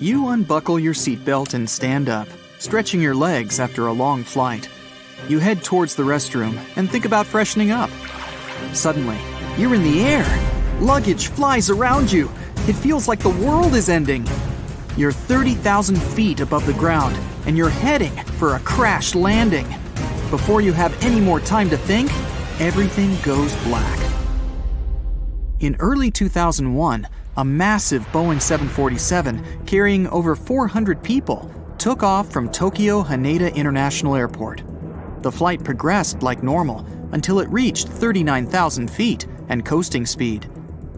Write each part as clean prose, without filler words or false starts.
You unbuckle your seatbelt and stand up, stretching your legs after a long flight. You head towards the restroom and think about freshening up. Suddenly, you're in the air. Luggage flies around you. It feels like the world is ending. You're 30,000 feet above the ground, and you're heading for a crash landing. Before you have any more time to think, everything goes black. In early 2001, a massive Boeing 747 carrying over 400 people took off from Tokyo Haneda International Airport. The flight progressed like normal until it reached 39,000 feet and coasting speed.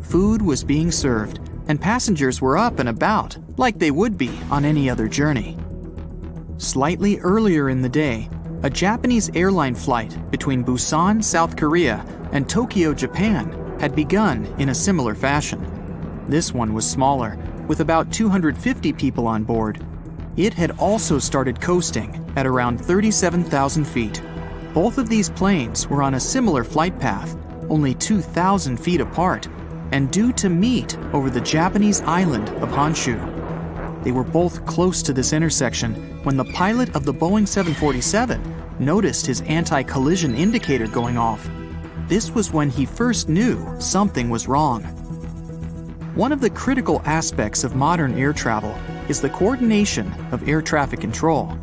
Food was being served, and passengers were up and about like they would be on any other journey. Slightly earlier in the day, a Japanese airline flight between Busan, South Korea, and Tokyo, Japan, had begun in a similar fashion. This one was smaller, with about 250 people on board. It had also started coasting at around 37,000 feet. Both of these planes were on a similar flight path, only 2,000 feet apart, and due to meet over the Japanese island of Honshu. They were both close to this intersection when the pilot of the Boeing 747 noticed his anti-collision indicator going off. This was when he first knew something was wrong. One of the critical aspects of modern air travel is the coordination of air traffic control.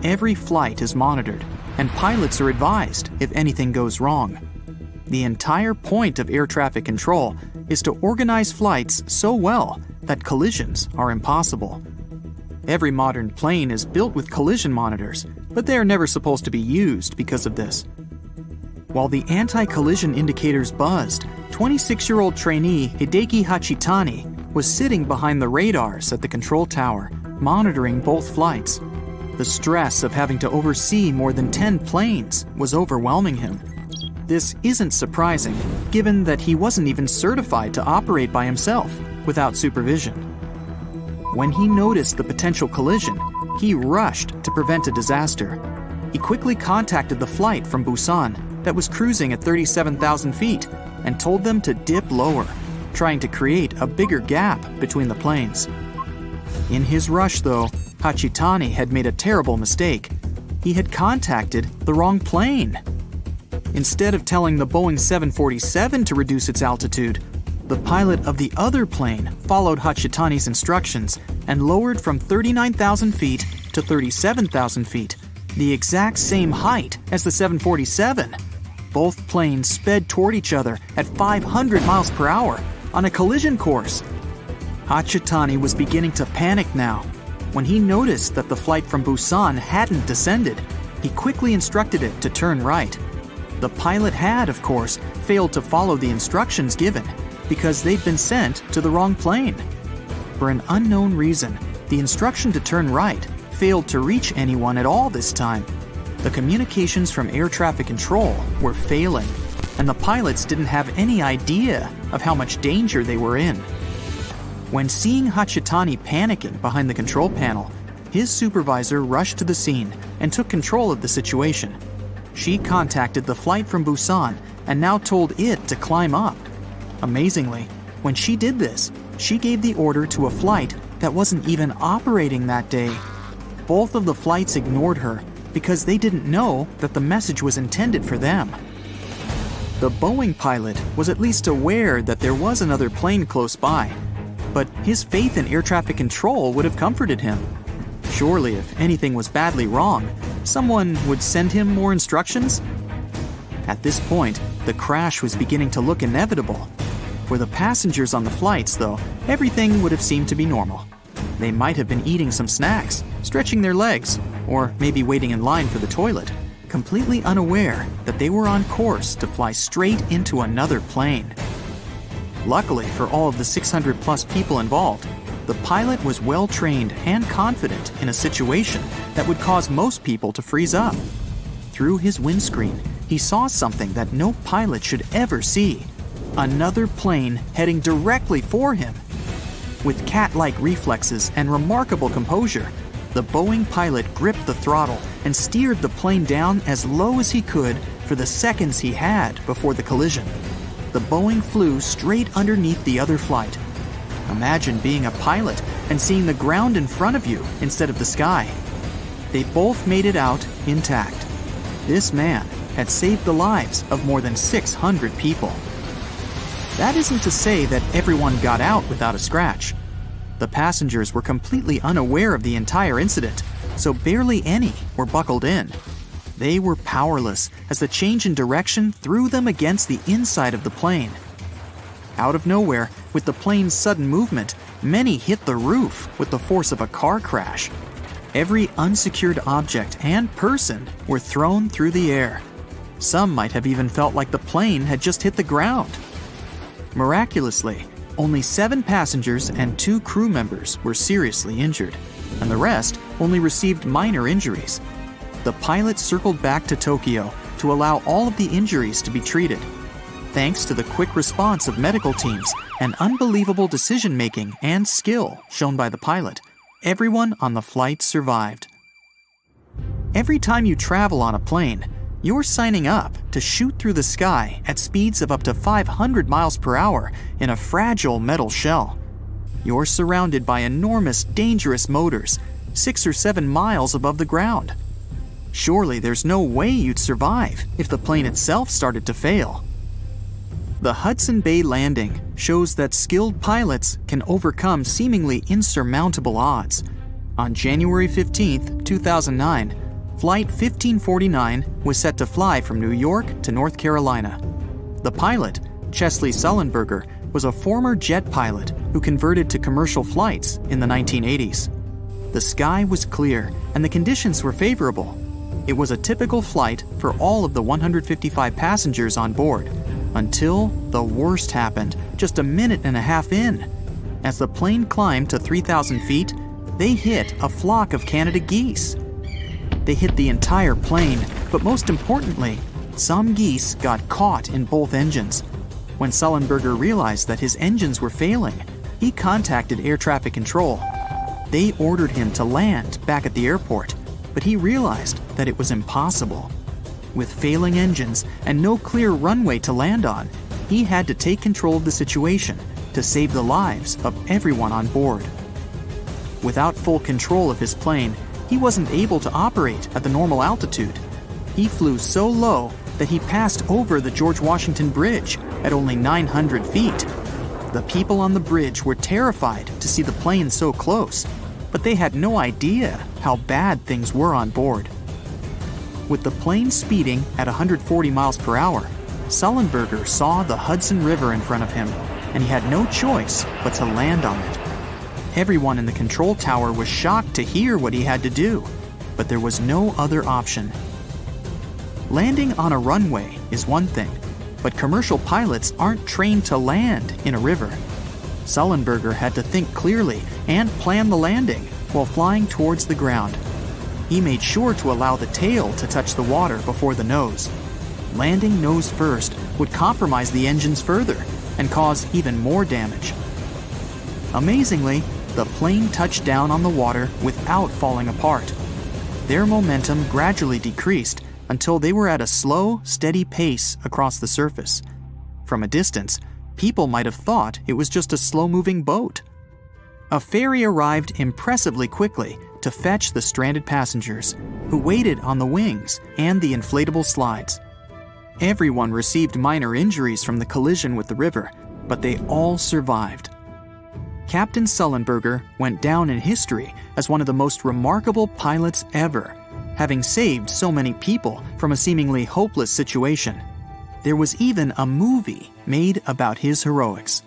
Every flight is monitored, and pilots are advised if anything goes wrong. The entire point of air traffic control is to organize flights so well that collisions are impossible. Every modern plane is built with collision monitors, but they are never supposed to be used because of this. While the anti-collision indicators buzzed, 26-year-old trainee Hideki Hachitani was sitting behind the radars at the control tower, monitoring both flights. The stress of having to oversee more than 10 planes was overwhelming him. This isn't surprising, given that he wasn't even certified to operate by himself without supervision. When he noticed the potential collision, he rushed to prevent a disaster. He quickly contacted the flight from Busan that was cruising at 37,000 feet and told them to dip lower, trying to create a bigger gap between the planes. In his rush, though, Hachitani had made a terrible mistake. He had contacted the wrong plane. Instead of telling the Boeing 747 to reduce its altitude, the pilot of the other plane followed Hachitani's instructions and lowered from 39,000 feet to 37,000 feet, the exact same height as the 747. Both planes sped toward each other at 500 miles per hour on a collision course. Hachitani was beginning to panic now. When he noticed that the flight from Busan hadn't descended, he quickly instructed it to turn right. The pilot had, of course, failed to follow the instructions given because they'd been sent to the wrong plane. For an unknown reason, the instruction to turn right failed to reach anyone at all this time. The communications from air traffic control were failing, and the pilots didn't have any idea of how much danger they were in. When seeing Hachitani panicking behind the control panel, his supervisor rushed to the scene and took control of the situation. She contacted the flight from Busan and now told it to climb up. Amazingly, when she did this, she gave the order to a flight that wasn't even operating that day. Both of the flights ignored her because they didn't know that the message was intended for them. The Boeing pilot was at least aware that there was another plane close by, but his faith in air traffic control would have comforted him. Surely, if anything was badly wrong, someone would send him more instructions? At this point, the crash was beginning to look inevitable. For the passengers on the flights, though, everything would have seemed to be normal. They might have been eating some snacks, stretching their legs, or maybe waiting in line for the toilet, completely unaware that they were on course to fly straight into another plane. Luckily for all of the 600-plus people involved, the pilot was well-trained and confident in a situation that would cause most people to freeze up. Through his windscreen, he saw something that no pilot should ever see: another plane heading directly for him. With cat-like reflexes and remarkable composure, the Boeing pilot gripped the throttle and steered the plane down as low as he could for the seconds he had before the collision. The Boeing flew straight underneath the other flight. Imagine being a pilot and seeing the ground in front of you instead of the sky. They both made it out intact. This man had saved the lives of more than 600 people. That isn't to say that everyone got out without a scratch. The passengers were completely unaware of the entire incident, so barely any were buckled in. They were powerless as the change in direction threw them against the inside of the plane. Out of nowhere, with the plane's sudden movement, many hit the roof with the force of a car crash. Every unsecured object and person were thrown through the air. Some might have even felt like the plane had just hit the ground. Miraculously, only 7 passengers and 2 crew members were seriously injured, and the rest only received minor injuries. The pilot circled back to Tokyo to allow all of the injuries to be treated. Thanks to the quick response of medical teams and unbelievable decision-making and skill shown by the pilot, everyone on the flight survived. Every time you travel on a plane, you're signing up to shoot through the sky at speeds of up to 500 miles per hour in a fragile metal shell. You're surrounded by enormous, dangerous motors, 6 or 7 miles above the ground. Surely there's no way you'd survive if the plane itself started to fail. The Hudson Bay landing shows that skilled pilots can overcome seemingly insurmountable odds. On January 15, 2009, Flight 1549 was set to fly from New York to North Carolina. The pilot, Chesley Sullenberger, was a former jet pilot who converted to commercial flights in the 1980s. The sky was clear and the conditions were favorable. It was a typical flight for all of the 155 passengers on board, until the worst happened just a minute and a half in. As the plane climbed to 3,000 feet, they hit a flock of Canada geese. They hit the entire plane, but most importantly, some geese got caught in both engines. When Sullenberger realized that his engines were failing, he contacted air traffic control. They ordered him to land back at the airport, but he realized that it was impossible. With failing engines and no clear runway to land on, he had to take control of the situation to save the lives of everyone on board. Without full control of his plane, he wasn't able to operate at the normal altitude. He flew so low that he passed over the George Washington Bridge at only 900 feet. The people on the bridge were terrified to see the plane so close, but they had no idea how bad things were on board. With the plane speeding at 140 miles per hour, Sullenberger saw the Hudson River in front of him, and he had no choice but to land on it. Everyone in the control tower was shocked to hear what he had to do, but there was no other option. Landing on a runway is one thing, but commercial pilots aren't trained to land in a river. Sullenberger had to think clearly and plan the landing while flying towards the ground. He made sure to allow the tail to touch the water before the nose. Landing nose first would compromise the engines further and cause even more damage. Amazingly, the plane touched down on the water without falling apart. Their momentum gradually decreased until they were at a slow, steady pace across the surface. From a distance, people might have thought it was just a slow-moving boat. A ferry arrived impressively quickly to fetch the stranded passengers, who waited on the wings and the inflatable slides. Everyone received minor injuries from the collision with the river, but they all survived. Captain Sullenberger went down in history as one of the most remarkable pilots ever, having saved so many people from a seemingly hopeless situation. There was even a movie made about his heroics.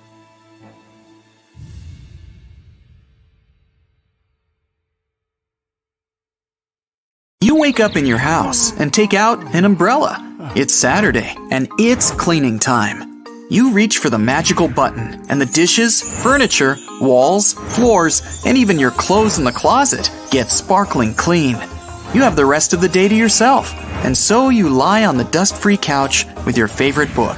You wake up in your house and take out an umbrella. It's Saturday, and it's cleaning time. You reach for the magical button, and the dishes, furniture, walls, floors, and even your clothes in the closet get sparkling clean. You have the rest of the day to yourself, and so you lie on the dust-free couch with your favorite book.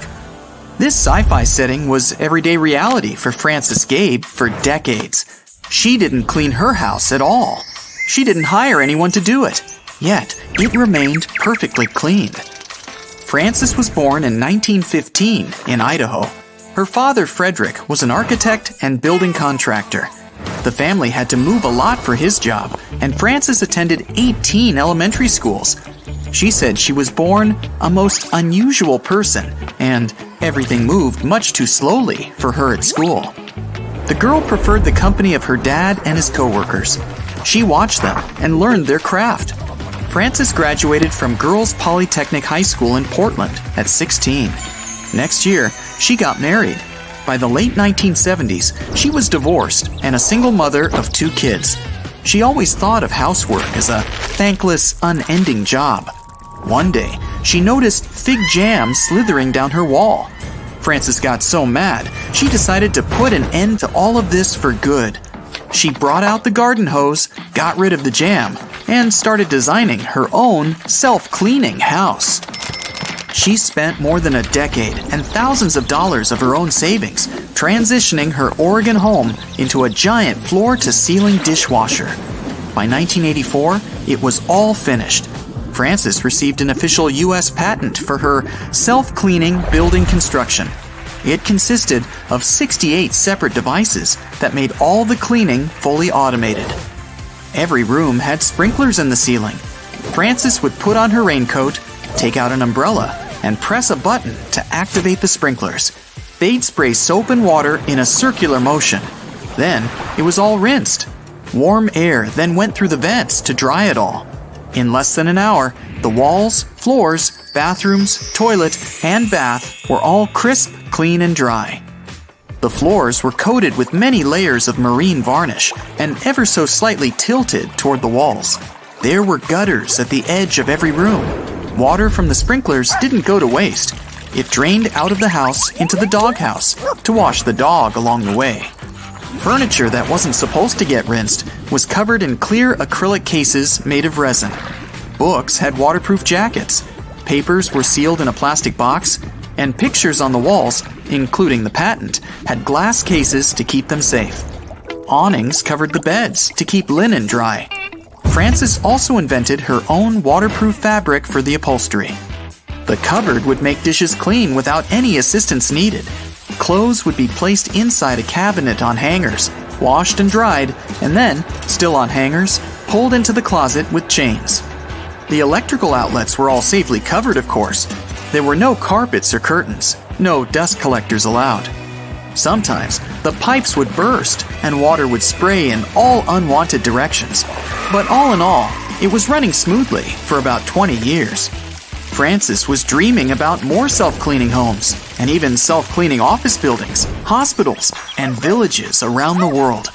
This sci-fi setting was everyday reality for Frances Gabe for decades. She didn't clean her house at all. She didn't hire anyone to do it. Yet, it remained perfectly clean. Frances was born in 1915 in Idaho. Her father, Frederick, was an architect and building contractor. The family had to move a lot for his job, and Frances attended 18 elementary schools. She said she was born a most unusual person, and everything moved much too slowly for her at school. The girl preferred the company of her dad and his coworkers. She watched them and learned their craft. Frances graduated from Girls Polytechnic High School in Portland at 16. Next year, she got married. By the late 1970s, she was divorced and a single mother of 2 kids. She always thought of housework as a thankless, unending job. One day, she noticed fig jam slithering down her wall. Frances got so mad, she decided to put an end to all of this for good. She brought out the garden hose, got rid of the jam, and started designing her own self-cleaning house. She spent more than a decade and thousands of dollars of her own savings transitioning her Oregon home into a giant floor-to-ceiling dishwasher. By 1984, it was all finished. Frances received an official U.S. patent for her self-cleaning building construction. It consisted of 68 separate devices that made all the cleaning fully automated. Every room had sprinklers in the ceiling. Frances would put on her raincoat, take out an umbrella, and press a button to activate the sprinklers. They'd spray soap and water in a circular motion. Then it was all rinsed. Warm air then went through the vents to dry it all. In less than an hour, the walls, floors, bathrooms, toilet, and bath were all crisp, clean, and dry. The floors were coated with many layers of marine varnish and ever so slightly tilted toward the walls. There were gutters at the edge of every room. Water from the sprinklers didn't go to waste. It drained out of the house into the doghouse to wash the dog along the way. Furniture that wasn't supposed to get rinsed was covered in clear acrylic cases made of resin. Books had waterproof jackets. Papers were sealed in a plastic box, and pictures on the walls, including the patent, had glass cases to keep them safe. Awnings covered the beds to keep linen dry. Frances also invented her own waterproof fabric for the upholstery. The cupboard would make dishes clean without any assistance needed. Clothes would be placed inside a cabinet on hangers, washed and dried, and then, still on hangers, pulled into the closet with chains. The electrical outlets were all safely covered, of course. There were no carpets or curtains, no dust collectors allowed. Sometimes, the pipes would burst and water would spray in all unwanted directions. But all in all, it was running smoothly for about 20 years. Frances was dreaming about more self-cleaning homes and even self-cleaning office buildings, hospitals, and villages around the world.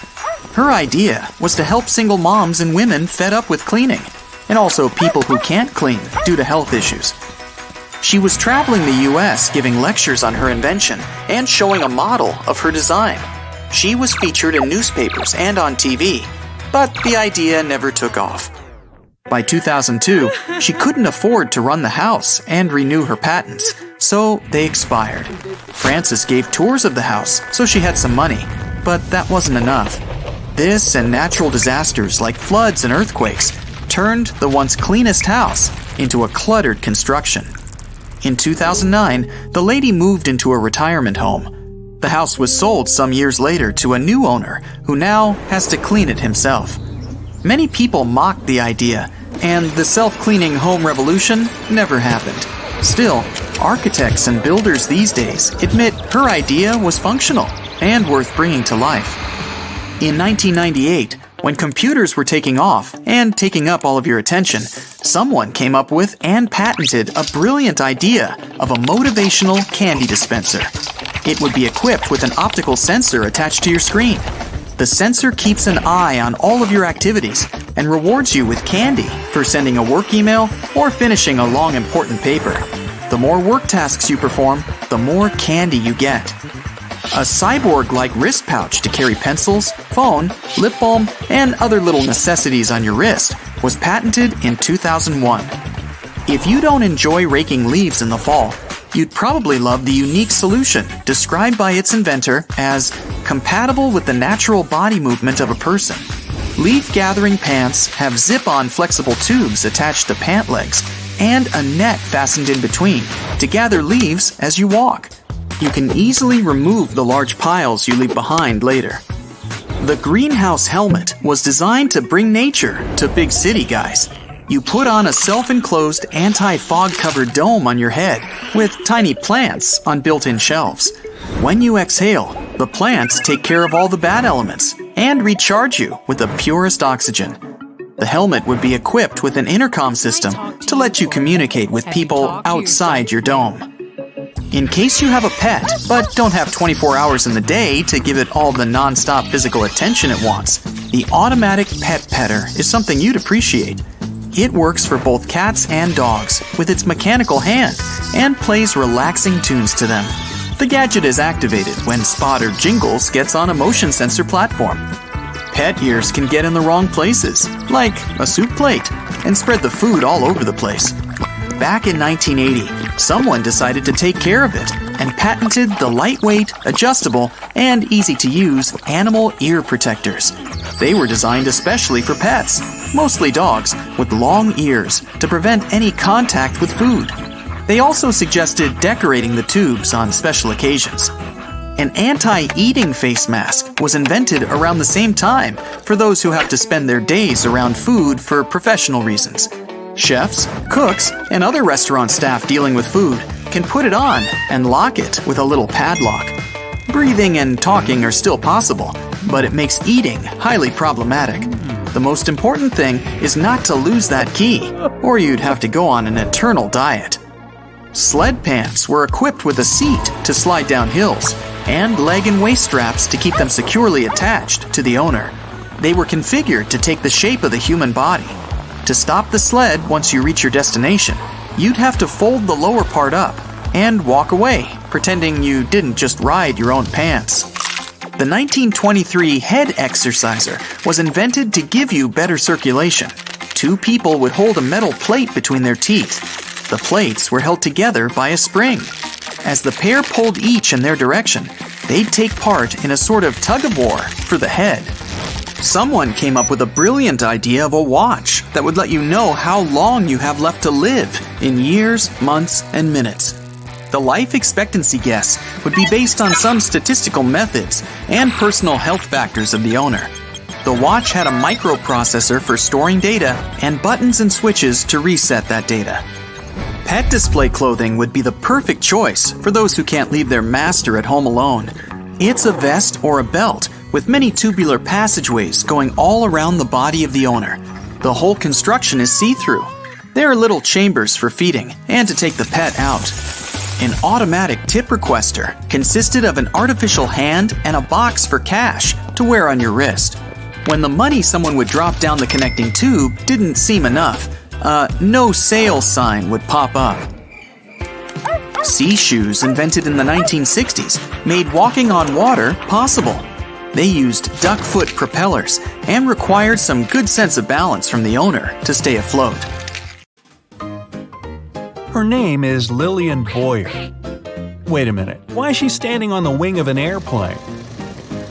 Her idea was to help single moms and women fed up with cleaning, and also people who can't clean due to health issues. She was traveling the U.S. giving lectures on her invention and showing a model of her design. She was featured in newspapers and on TV, but the idea never took off. By 2002, she couldn't afford to run the house and renew her patents, so they expired. Frances gave tours of the house, so she had some money, but that wasn't enough. This and natural disasters like floods and earthquakes turned the once cleanest house into a cluttered construction. In 2009, the lady moved into a retirement home. The house was sold some years later to a new owner who now has to clean it himself. Many people mocked the idea, and the self-cleaning home revolution never happened. Still, architects and builders these days admit her idea was functional and worth bringing to life. In 1998, when computers were taking off and taking up all of your attention, someone came up with and patented a brilliant idea of a motivational candy dispenser. It would be equipped with an optical sensor attached to your screen. The sensor keeps an eye on all of your activities and rewards you with candy for sending a work email or finishing a long important paper. The more work tasks you perform, the more candy you get. A cyborg-like wrist pouch to carry pencils, phone, lip balm, and other little necessities on your wrist was patented in 2001. If you don't enjoy raking leaves in the fall, you'd probably love the unique solution described by its inventor as compatible with the natural body movement of a person. Leaf-gathering pants have zip-on flexible tubes attached to pant legs and a net fastened in between to gather leaves as you walk. you can easily remove the large piles you leave behind later. The greenhouse helmet was designed to bring nature to big city guys. You put on a self-enclosed anti-fog covered dome on your head with tiny plants on built-in shelves. When you exhale, the plants take care of all the bad elements and recharge you with the purest oxygen. The helmet would be equipped with an intercom system to let you communicate with people outside your dome. In case you have a pet, but don't have 24 hours in the day to give it all the non-stop physical attention it wants, the automatic pet petter is something you'd appreciate. It works for both cats and dogs with its mechanical hand and plays relaxing tunes to them. The gadget is activated when Spot or Jingles gets on a motion sensor platform. Pet ears can get in the wrong places, like a soup plate, and spread the food all over the place. Back in 1980, someone decided to take care of it and patented the lightweight, adjustable, and easy-to-use animal ear protectors. They were designed especially for pets, mostly dogs, with long ears to prevent any contact with food. They also suggested decorating the tubes on special occasions. An anti-eating face mask was invented around the same time for those who have to spend their days around food for professional reasons. Chefs, cooks, and other restaurant staff dealing with food can put it on and lock it with a little padlock. Breathing and talking are still possible, but it makes eating highly problematic. The most important thing is not to lose that key, or you'd have to go on an eternal diet. Sled pants were equipped with a seat to slide down hills, and leg and waist straps to keep them securely attached to the owner. They were configured to take the shape of the human body. To stop the sled once you reach your destination, you'd have to fold the lower part up and walk away, pretending you didn't just ride your own pants. The 1923 head exerciser was invented to give you better circulation. Two people would hold a metal plate between their teeth. The plates were held together by a spring. As the pair pulled each in their direction, they'd take part in a sort of tug-of-war for the head. Someone came up with a brilliant idea of a watch that would let you know how long you have left to live in years, months, and minutes. The life expectancy guess would be based on some statistical methods and personal health factors of the owner. The watch had a microprocessor for storing data and buttons and switches to reset that data. Pet display clothing would be the perfect choice for those who can't leave their master at home alone. It's a vest or a belt with many tubular passageways going all around the body of the owner. The whole construction is see-through. There are little chambers for feeding and to take the pet out. An automatic tip requester consisted of an artificial hand and a box for cash to wear on your wrist. When the money someone would drop down the connecting tube didn't seem enough, a no sale sign would pop up. Sea shoes invented in the 1960s made walking on water possible. They used duck foot propellers and required some good sense of balance from the owner to stay afloat. Her name is Lillian Boyer. Wait a minute, why is she standing on the wing of an airplane?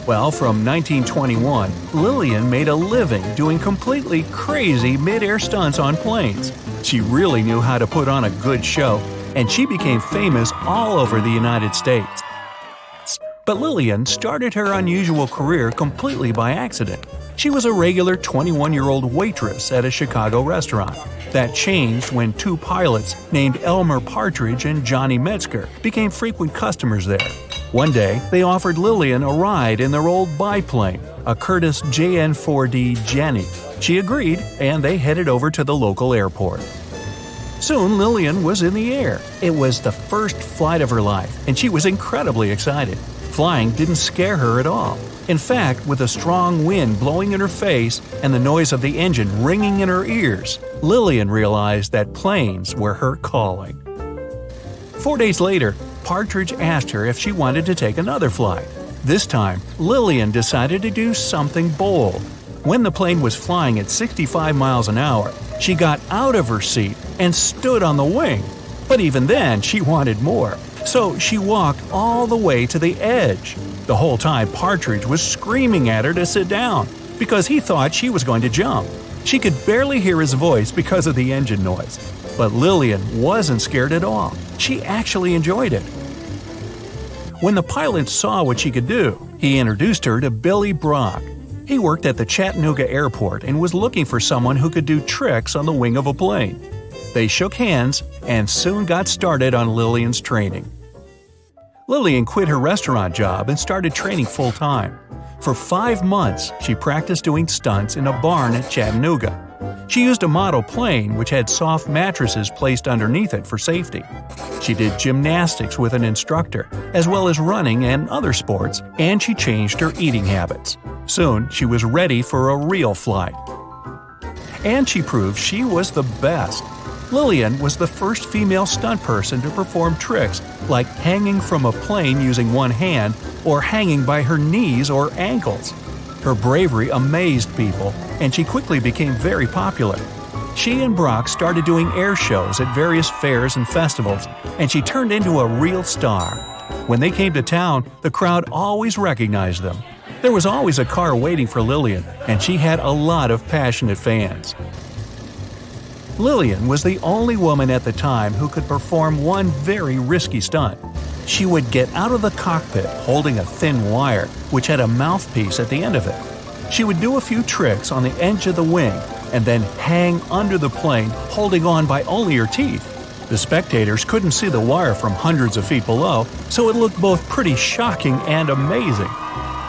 Well, from 1921, Lillian made a living doing completely crazy mid-air stunts on planes. She really knew how to put on a good show, and she became famous all over the United States. But Lillian started her unusual career completely by accident. She was a regular 21-year-old waitress at a Chicago restaurant. That changed when two pilots named Elmer Partridge and Johnny Metzger became frequent customers there. One day, they offered Lillian a ride in their old biplane, a Curtiss JN-4D Jenny. She agreed, and they headed over to the local airport. Soon, Lillian was in the air. It was the first flight of her life, and she was incredibly excited. Flying didn't scare her at all. In fact, with a strong wind blowing in her face and the noise of the engine ringing in her ears, Lillian realized that planes were her calling. 4 days later, Partridge asked her if she wanted to take another flight. This time, Lillian decided to do something bold. When the plane was flying at 65 miles an hour, she got out of her seat and stood on the wing. But even then, she wanted more. So she walked all the way to the edge. The whole time, Partridge was screaming at her to sit down because he thought she was going to jump. She could barely hear his voice because of the engine noise. But Lillian wasn't scared at all. She actually enjoyed it. When the pilot saw what she could do, he introduced her to Billy Brock. He worked at the Chattanooga airport and was looking for someone who could do tricks on the wing of a plane. They shook hands and soon got started on Lillian's training. Lillian quit her restaurant job and started training full-time. For 5 months, she practiced doing stunts in a barn at Chattanooga. She used a model plane which had soft mattresses placed underneath it for safety. She did gymnastics with an instructor, as well as running and other sports, and she changed her eating habits. Soon, she was ready for a real flight. And she proved she was the best. Lillian was the first female stunt person to perform tricks like hanging from a plane using one hand or hanging by her knees or ankles. Her bravery amazed people, and she quickly became very popular. She and Brock started doing air shows at various fairs and festivals, and she turned into a real star. When they came to town, the crowd always recognized them. There was always a car waiting for Lillian, and she had a lot of passionate fans. Lillian was the only woman at the time who could perform one very risky stunt. She would get out of the cockpit holding a thin wire, which had a mouthpiece at the end of it. She would do a few tricks on the edge of the wing and then hang under the plane holding on by only her teeth. The spectators couldn't see the wire from hundreds of feet below, so it looked both pretty shocking and amazing.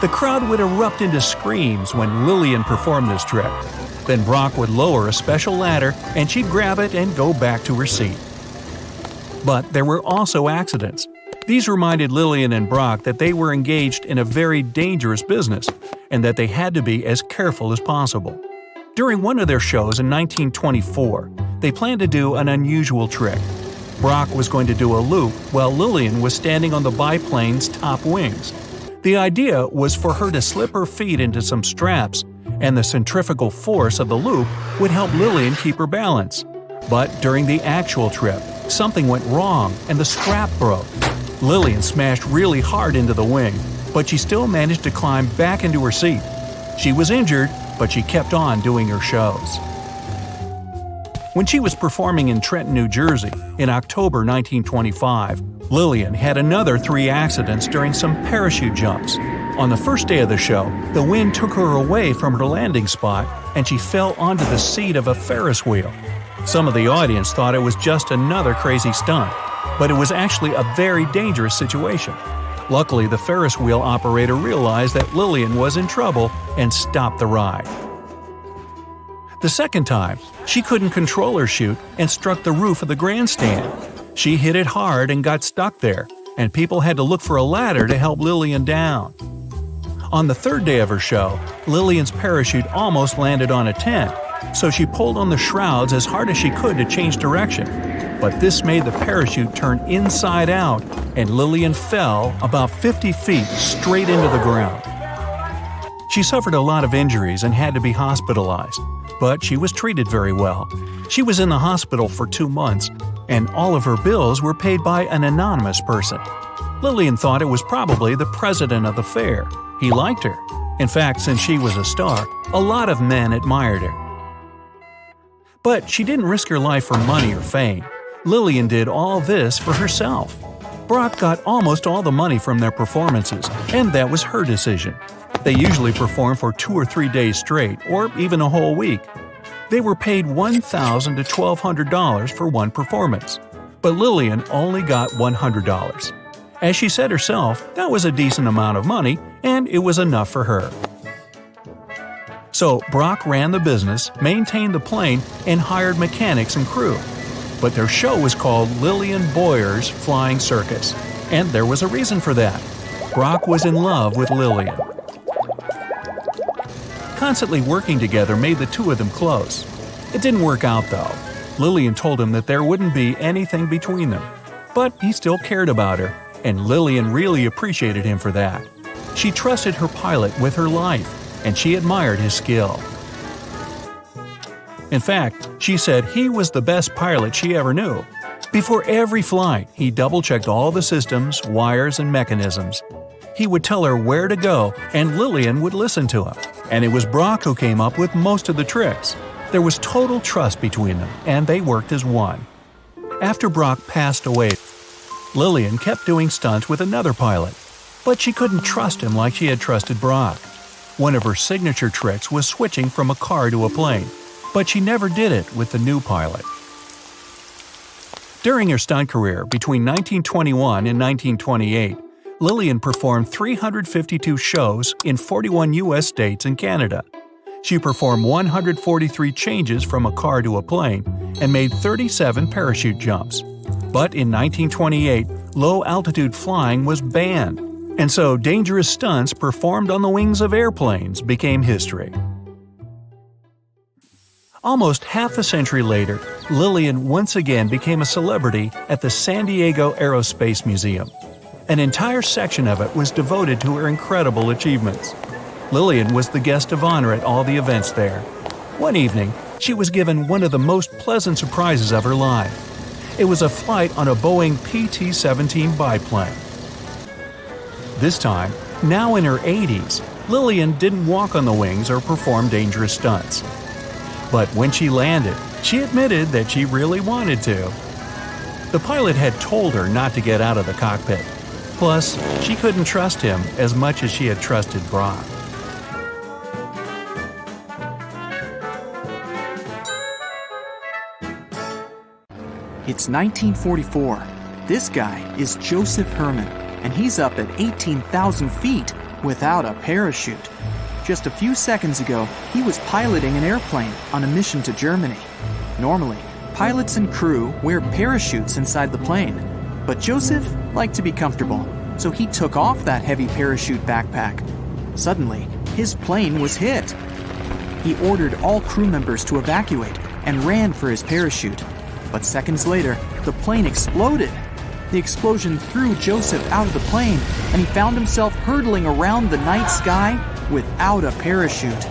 The crowd would erupt into screams when Lillian performed this trick. Then Brock would lower a special ladder and she'd grab it and go back to her seat. But there were also accidents. These reminded Lillian and Brock that they were engaged in a very dangerous business and that they had to be as careful as possible. During one of their shows in 1924, they planned to do an unusual trick. Brock was going to do a loop while Lillian was standing on the biplane's top wings. The idea was for her to slip her feet into some straps, and the centrifugal force of the loop would help Lillian keep her balance. But during the actual trip, something went wrong and the strap broke. Lillian smashed really hard into the wing, but she still managed to climb back into her seat. She was injured, but she kept on doing her shows. When she was performing in Trenton, New Jersey, in October 1925, Lillian had another 3 accidents during some parachute jumps. On the first day of the show, the wind took her away from her landing spot and she fell onto the seat of a Ferris wheel. Some of the audience thought it was just another crazy stunt, but it was actually a very dangerous situation. Luckily, the Ferris wheel operator realized that Lillian was in trouble and stopped the ride. The second time, she couldn't control her chute and struck the roof of the grandstand. She hit it hard and got stuck there, and people had to look for a ladder to help Lillian down. On the third day of her show, Lillian's parachute almost landed on a tent, so she pulled on the shrouds as hard as she could to change direction. But this made the parachute turn inside out, and Lillian fell about 50 feet straight into the ground. She suffered a lot of injuries and had to be hospitalized, but she was treated very well. She was in the hospital for 2 months, and all of her bills were paid by an anonymous person. Lillian thought it was probably the president of the fair. He liked her. In fact, since she was a star, a lot of men admired her. But she didn't risk her life for money or fame. Lillian did all this for herself. Brock got almost all the money from their performances, and that was her decision. They usually performed for 2 or 3 days straight, or even a whole week. They were paid $1,000 to $1,200 for one performance, but Lillian only got $100. As she said herself, that was a decent amount of money, and it was enough for her. So Brock ran the business, maintained the plane, and hired mechanics and crew. But their show was called Lillian Boyer's Flying Circus, and there was a reason for that. Brock was in love with Lillian. Constantly working together made the two of them close. It didn't work out though. Lillian told him that there wouldn't be anything between them. But he still cared about her, and Lillian really appreciated him for that. She trusted her pilot with her life, and she admired his skill. In fact, she said he was the best pilot she ever knew. Before every flight, he double-checked all the systems, wires, and mechanisms. He would tell her where to go, and Lillian would listen to him. And it was Brock who came up with most of the tricks. There was total trust between them, and they worked as one. After Brock passed away, Lillian kept doing stunts with another pilot, But she couldn't trust him like she had trusted Brock. One of her signature tricks was switching from a car to a plane, but she never did it with the new pilot. During her stunt career between 1921 and 1928, Lillian performed 352 shows in 41 U.S. states and Canada. She performed 143 changes from a car to a plane and made 37 parachute jumps. But in 1928, low-altitude flying was banned, and so dangerous stunts performed on the wings of airplanes became history. Almost half a century later, Lillian once again became a celebrity at the San Diego Aerospace Museum. An entire section of it was devoted to her incredible achievements. Lillian was the guest of honor at all the events there. One evening, she was given one of the most pleasant surprises of her life. It was a flight on a Boeing PT-17 biplane. This time, now in her 80s, Lillian didn't walk on the wings or perform dangerous stunts. But when she landed, she admitted that she really wanted to. The pilot had told her not to get out of the cockpit. Plus, she couldn't trust him as much as she had trusted Brock. It's 1944. This guy is Joseph Herman, and he's up at 18,000 feet without a parachute. Just a few seconds ago, he was piloting an airplane on a mission to Germany. Normally, pilots and crew wear parachutes inside the plane, but Joseph liked to be comfortable, so he took off that heavy parachute backpack. Suddenly, his plane was hit. He ordered all crew members to evacuate and ran for his parachute. But seconds later, the plane exploded. The explosion threw Joseph out of the plane, and he found himself hurtling around the night sky without a parachute.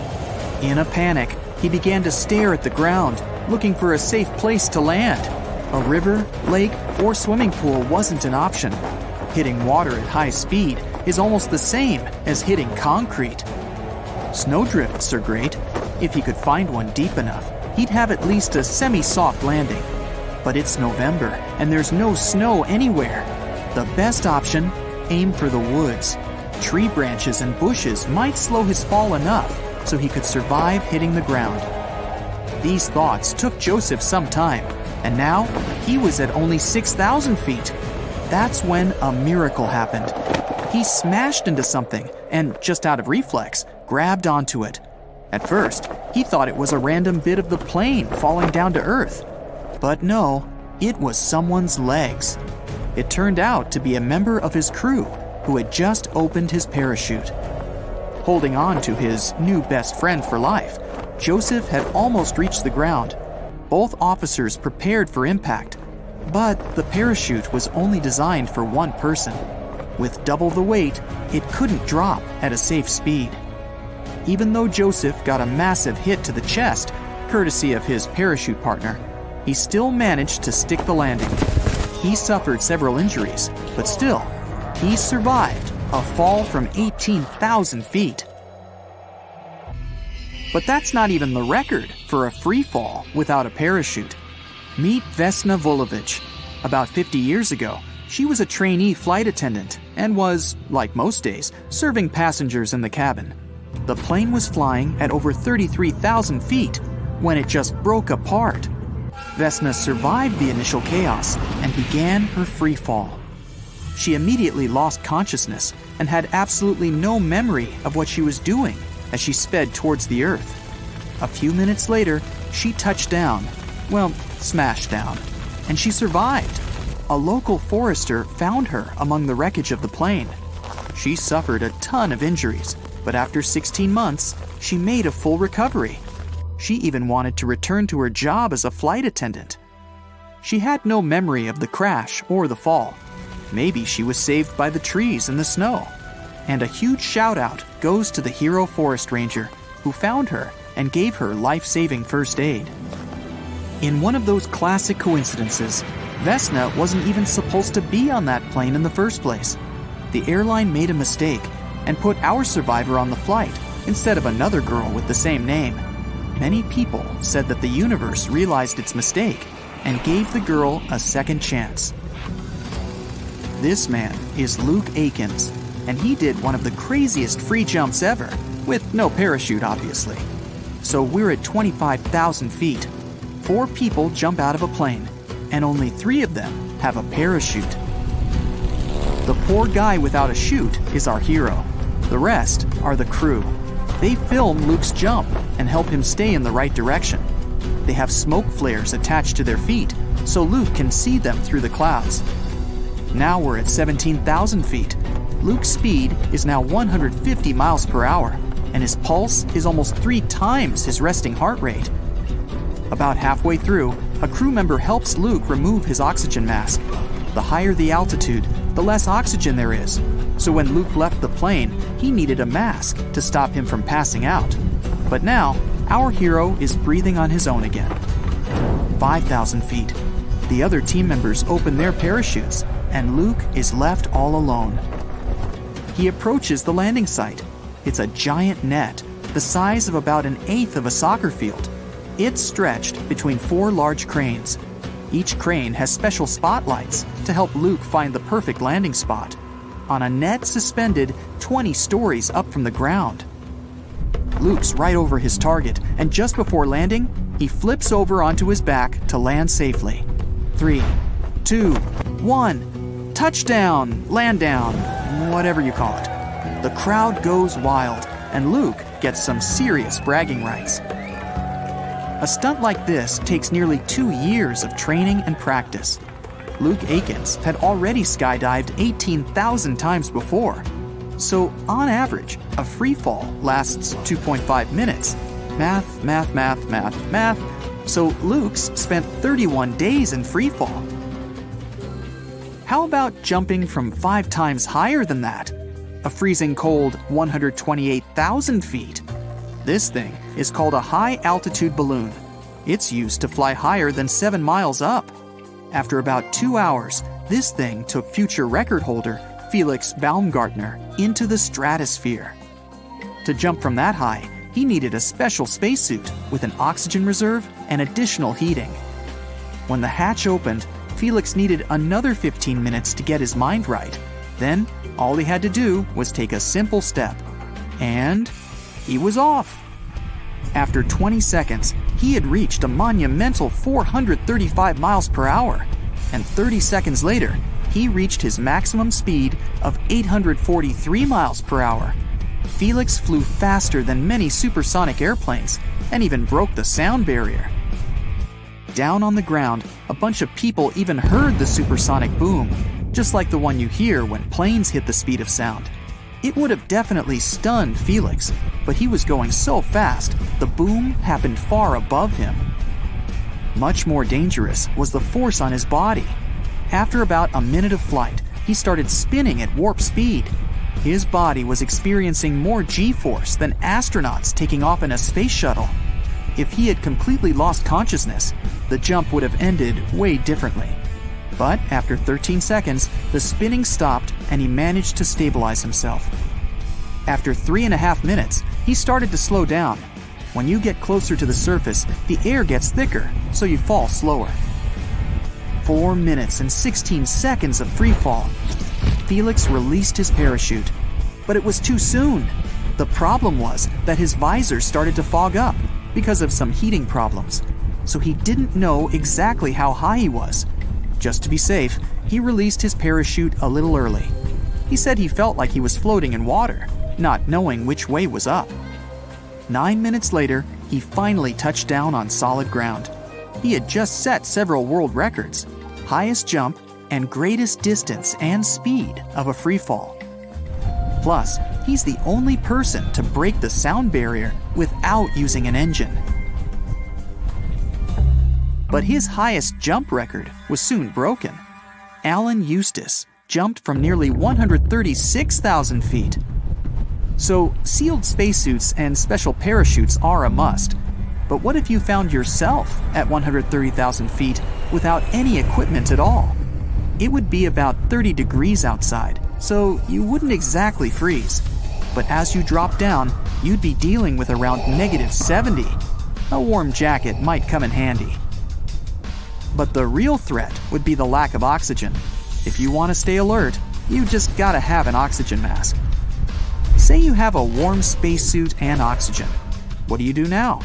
In a panic, he began to stare at the ground, looking for a safe place to land. A river, lake, or swimming pool wasn't an option. Hitting water at high speed is almost the same as hitting concrete. Snowdrifts are great. If he could find one deep enough, he'd have at least a semi-soft landing. But it's November, and there's no snow anywhere. The best option? Aim for the woods. Tree branches and bushes might slow his fall enough so he could survive hitting the ground. These thoughts took Joseph some time, and now he was at only 6,000 feet. That's when a miracle happened. He smashed into something and, just out of reflex, grabbed onto it. At first, he thought it was a random bit of the plane falling down to earth. But no, it was someone's legs. It turned out to be a member of his crew who had just opened his parachute. Holding on to his new best friend for life, Joseph had almost reached the ground. Both officers prepared for impact, but the parachute was only designed for one person. With double the weight, it couldn't drop at a safe speed. Even though Joseph got a massive hit to the chest, courtesy of his parachute partner, he still managed to stick the landing. He suffered several injuries, but still, he survived a fall from 18,000 feet. But that's not even the record for a free fall without a parachute. Meet Vesna Vulovic. About 50 years ago, she was a trainee flight attendant and was, like most days, serving passengers in the cabin. The plane was flying at over 33,000 feet when it just broke apart. Vesna survived the initial chaos and began her free fall. She immediately lost consciousness and had absolutely no memory of what she was doing as she sped towards the earth. A few minutes later, she touched down. Well, smashed down. And she survived. A local forester found her among the wreckage of the plane. She suffered a ton of injuries, but after 16 months, she made a full recovery. She even wanted to return to her job as a flight attendant. She had no memory of the crash or the fall. Maybe she was saved by the trees and the snow. And a huge shout out goes to the hero forest ranger who found her and gave her life-saving first aid. In one of those classic coincidences, Vesna wasn't even supposed to be on that plane in the first place. The airline made a mistake and put our survivor on the flight instead of another girl with the same name. Many people said that the universe realized its mistake and gave the girl a second chance. This man is Luke Akins. and he did one of the craziest free jumps ever, with no parachute obviously. So we're at 25,000 feet. 4 people jump out of a plane, and only 3 of them have a parachute. The poor guy without a chute is our hero. The rest are the crew. They film Luke's jump and help him stay in the right direction. They have smoke flares attached to their feet, so Luke can see them through the clouds. Now we're at 17,000 feet. Luke's speed is now 150 miles per hour, and his pulse is almost 3 times his resting heart rate. About halfway through, a crew member helps Luke remove his oxygen mask. The higher the altitude, the less oxygen there is. So when Luke left the plane, he needed a mask to stop him from passing out. But now, our hero is breathing on his own again. 5,000 feet. The other team members open their parachutes, and Luke is left all alone. He approaches the landing site. It's a giant net, the size of about 1/8 of a soccer field. It's stretched between 4 large cranes. Each crane has special spotlights to help Luke find the perfect landing spot, on a net suspended 20 stories up from the ground. Luke's right over his target, and just before landing, he flips over onto his back to land safely. 3, 2, 1, touchdown, land down, whatever you call it. The crowd goes wild, and Luke gets some serious bragging rights. A stunt like this takes nearly 2 years of training and practice. Luke Akins had already skydived 18,000 times before. So, on average, a free fall lasts 2.5 minutes. Math. So Luke's spent 31 days in free fall. How about jumping from 5 times higher than that? A freezing cold 128,000 feet. This thing is called a high-altitude balloon. It's used to fly higher than 7 miles up. After about 2 hours, this thing took future record holder Felix Baumgartner into the stratosphere. To jump from that high, he needed a special spacesuit with an oxygen reserve and additional heating. When the hatch opened, Felix needed another 15 minutes to get his mind right. Then, all he had to do was take a simple step. And he was off. After 20 seconds, he had reached a monumental 435 miles per hour. And 30 seconds later, he reached his maximum speed of 843 miles per hour. Felix flew faster than many supersonic airplanes and even broke the sound barrier. Down on the ground, a bunch of people even heard the supersonic boom, just like the one you hear when planes hit the speed of sound. It would have definitely stunned Felix, but he was going so fast, the boom happened far above him. Much more dangerous was the force on his body. After about a minute of flight, he started spinning at warp speed. His body was experiencing more G-force than astronauts taking off in a space shuttle. If he had completely lost consciousness, the jump would have ended way differently. But after 13 seconds, the spinning stopped and he managed to stabilize himself. After 3.5 minutes, he started to slow down. When you get closer to the surface, the air gets thicker, so you fall slower. 4 minutes and 16 seconds of free fall. Felix released his parachute, but it was too soon. The problem was that his visor started to fog up because of some heating problems, so he didn't know exactly how high he was. Just to be safe, he released his parachute a little early. He said he felt like he was floating in water, not knowing which way was up. 9 minutes later, he finally touched down on solid ground. He had just set several world records, highest jump and greatest distance and speed of a free fall. Plus, he's the only person to break the sound barrier without using an engine. But his highest jump record was soon broken. Alan Eustace jumped from nearly 136,000 feet. So, sealed spacesuits and special parachutes are a must. But what if you found yourself at 130,000 feet without any equipment at all? It would be about 30 degrees outside, so you wouldn't exactly freeze. But as you drop down, you'd be dealing with around -70. A warm jacket might come in handy. But the real threat would be the lack of oxygen. If you want to stay alert, You just gotta have an oxygen mask. Say you have a warm spacesuit and oxygen. What do you do now?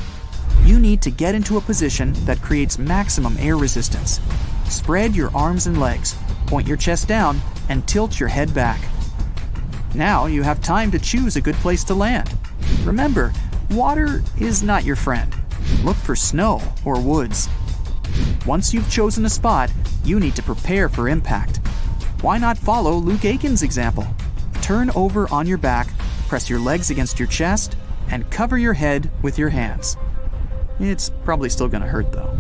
You need to get into a position that creates maximum air resistance. Spread your arms and legs, point your chest down, and tilt your head back. Now you have time to choose a good place to land. Remember, water is not your friend. Look for snow or woods. Once you've chosen a spot, you need to prepare for impact. Why not follow Luke Aiken's example? Turn over on your back, press your legs against your chest, and cover your head with your hands. It's probably still gonna hurt though.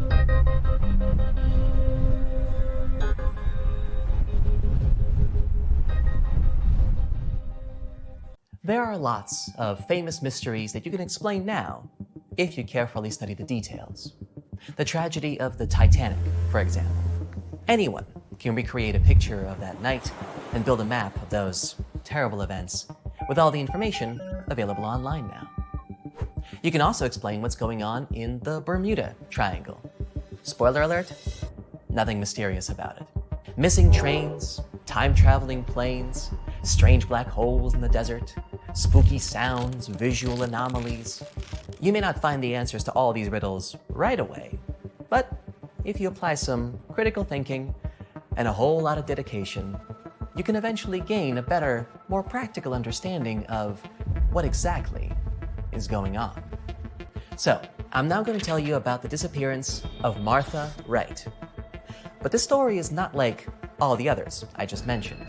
There are lots of famous mysteries that you can explain now if you carefully study the details. The tragedy of the Titanic, for example. Anyone can recreate a picture of that night and build a map of those terrible events with all the information available online now. You can also explain what's going on in the Bermuda Triangle. Spoiler alert, nothing mysterious about it. Missing trains, time-traveling planes, strange black holes in the desert, spooky sounds, visual anomalies. You may not find the answers to all these riddles right away, but if you apply some critical thinking and a whole lot of dedication, you can eventually gain a better, more practical understanding of what exactly is going on. So, I'm now going to tell you about the disappearance of Martha Wright. But this story is not like all the others I just mentioned.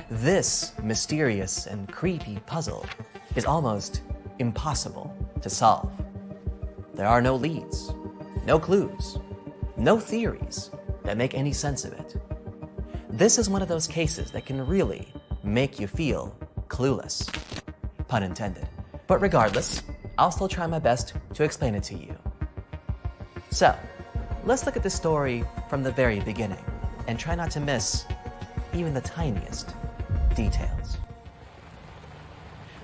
This mysterious and creepy puzzle is almost impossible to solve. There are no leads, no clues, no theories that make any sense of it. This is one of those cases that can really make you feel clueless, pun intended. But regardless, I'll still try my best to explain it to you. So, let's look at this story from the very beginning and try not to miss even the tiniest details.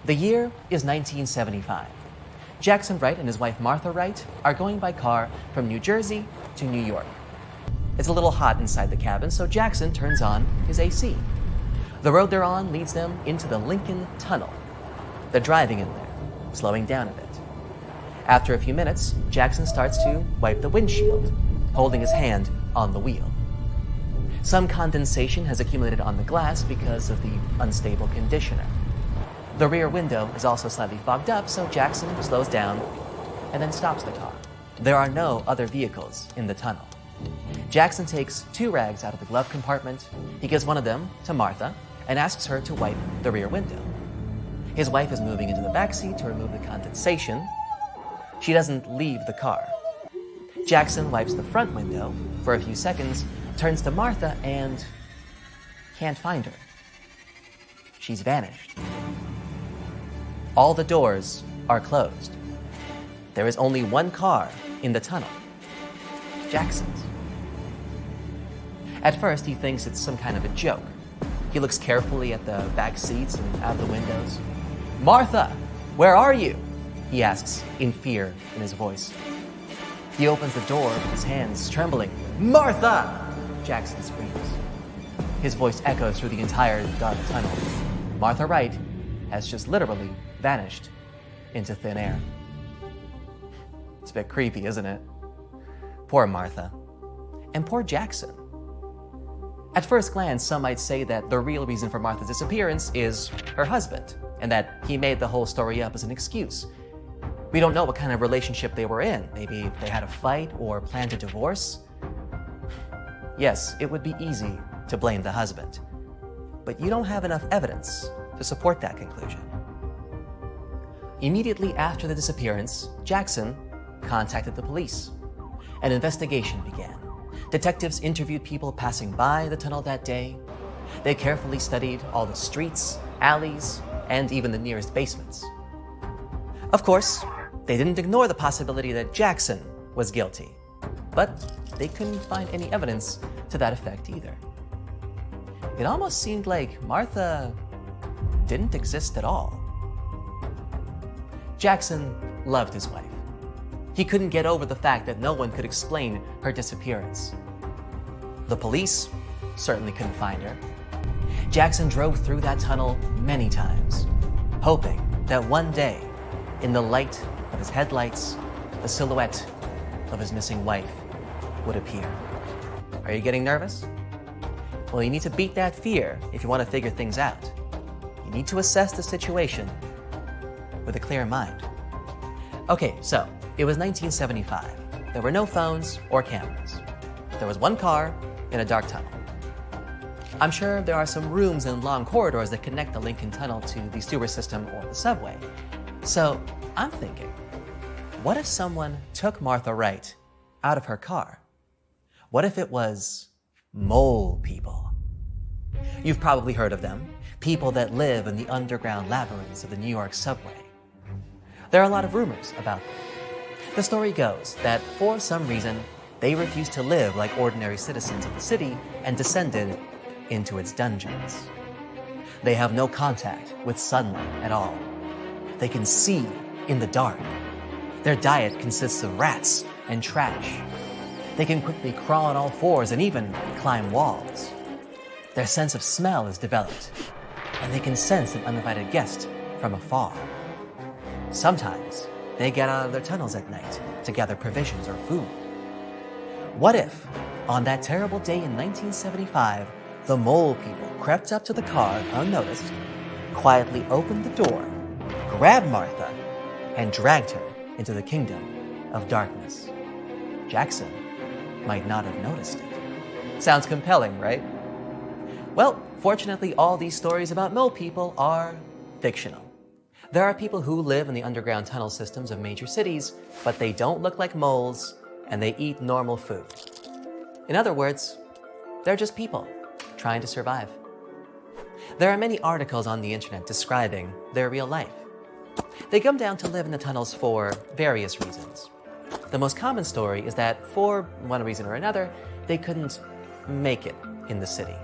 The year is 1975. Jackson Wright and his wife Martha Wright are going by car from New Jersey to New York. It's a little hot inside the cabin, so Jackson turns on his AC. The road they're on leads them into the Lincoln Tunnel. They're driving in there, slowing down a bit. After a few minutes, Jackson starts to wipe the windshield, holding his hand on the wheel. Some condensation has accumulated on the glass because of the unstable conditioner. The rear window is also slightly fogged up, so Jackson slows down and then stops the car. There are no other vehicles in the tunnel. Jackson takes 2 rags out of the glove compartment. He gives one of them to Martha and asks her to wipe the rear window. His wife is moving into the backseat to remove the condensation. She doesn't leave the car. Jackson wipes the front window for a few seconds, turns to Martha, and can't find her. She's vanished. All the doors are closed. There is only one car in the tunnel, Jackson's. At first, he thinks it's some kind of a joke. He looks carefully at the back seats and out the windows. "Martha, where are you?" he asks in fear in his voice. He opens the door with his hands trembling. "Martha!" Jackson screams. His voice echoes through the entire dark tunnel. Martha Wright has just literally vanished into thin air. It's a bit creepy, isn't it? Poor Martha. And poor Jackson. At first glance, some might say that the real reason for Martha's disappearance is her husband, and that he made the whole story up as an excuse. We don't know what kind of relationship they were in. Maybe they had a fight or planned a divorce. Yes, it would be easy to blame the husband, but you don't have enough evidence to support that conclusion. Immediately after the disappearance, Jackson contacted the police. An investigation began. Detectives interviewed people passing by the tunnel that day. They carefully studied all the streets, alleys, and even the nearest basements. Of course, they didn't ignore the possibility that Jackson was guilty, but they couldn't find any evidence to that effect either. It almost seemed like Martha didn't exist at all. Jackson loved his wife. He couldn't get over the fact that no one could explain her disappearance. The police certainly couldn't find her. Jackson drove through that tunnel many times, hoping that one day, in the light of his headlights, the silhouette of his missing wife would appear. Are you getting nervous? Well, you need to beat that fear if you want to figure things out. You need to assess the situation with a clear mind. Okay, so it was 1975. There were no phones or cameras. There was one car in a dark tunnel. I'm sure there are some rooms and long corridors that connect the Lincoln Tunnel to the sewer system or the subway. So I'm thinking, what if someone took Martha Wright out of her car? What if it was mole people? You've probably heard of them, people that live in the underground labyrinths of the New York subway. There are a lot of rumors about them. The story goes that for some reason, they refused to live like ordinary citizens of the city and descended into its dungeons. They have no contact with sunlight at all. They can see in the dark. Their diet consists of rats and trash. They can quickly crawl on all fours and even climb walls. Their sense of smell is developed, and they can sense an uninvited guest from afar. Sometimes they get out of their tunnels at night to gather provisions or food. What if, on that terrible day in 1975, the mole people crept up to the car unnoticed, quietly opened the door, grabbed Martha, and dragged her into the kingdom of darkness? Jackson might not have noticed it. Sounds compelling, right? Well, fortunately, all these stories about mole people are fictional. There are people who live in the underground tunnel systems of major cities, but they don't look like moles and they eat normal food. In other words, they're just people trying to survive. There are many articles on the internet describing their real life. They come down to live in the tunnels for various reasons. The most common story is that for one reason or another, they couldn't make it in the city.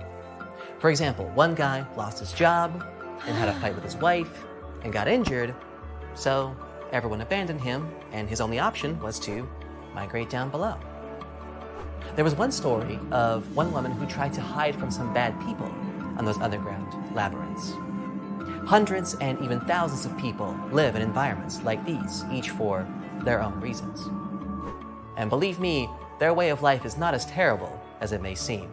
For example, one guy lost his job and had a fight with his wife and got injured, so everyone abandoned him and his only option was to migrate down below. There was one story of one woman who tried to hide from some bad people on those underground labyrinths. Hundreds and even thousands of people live in environments like these, each for their own reasons. And believe me, their way of life is not as terrible as it may seem.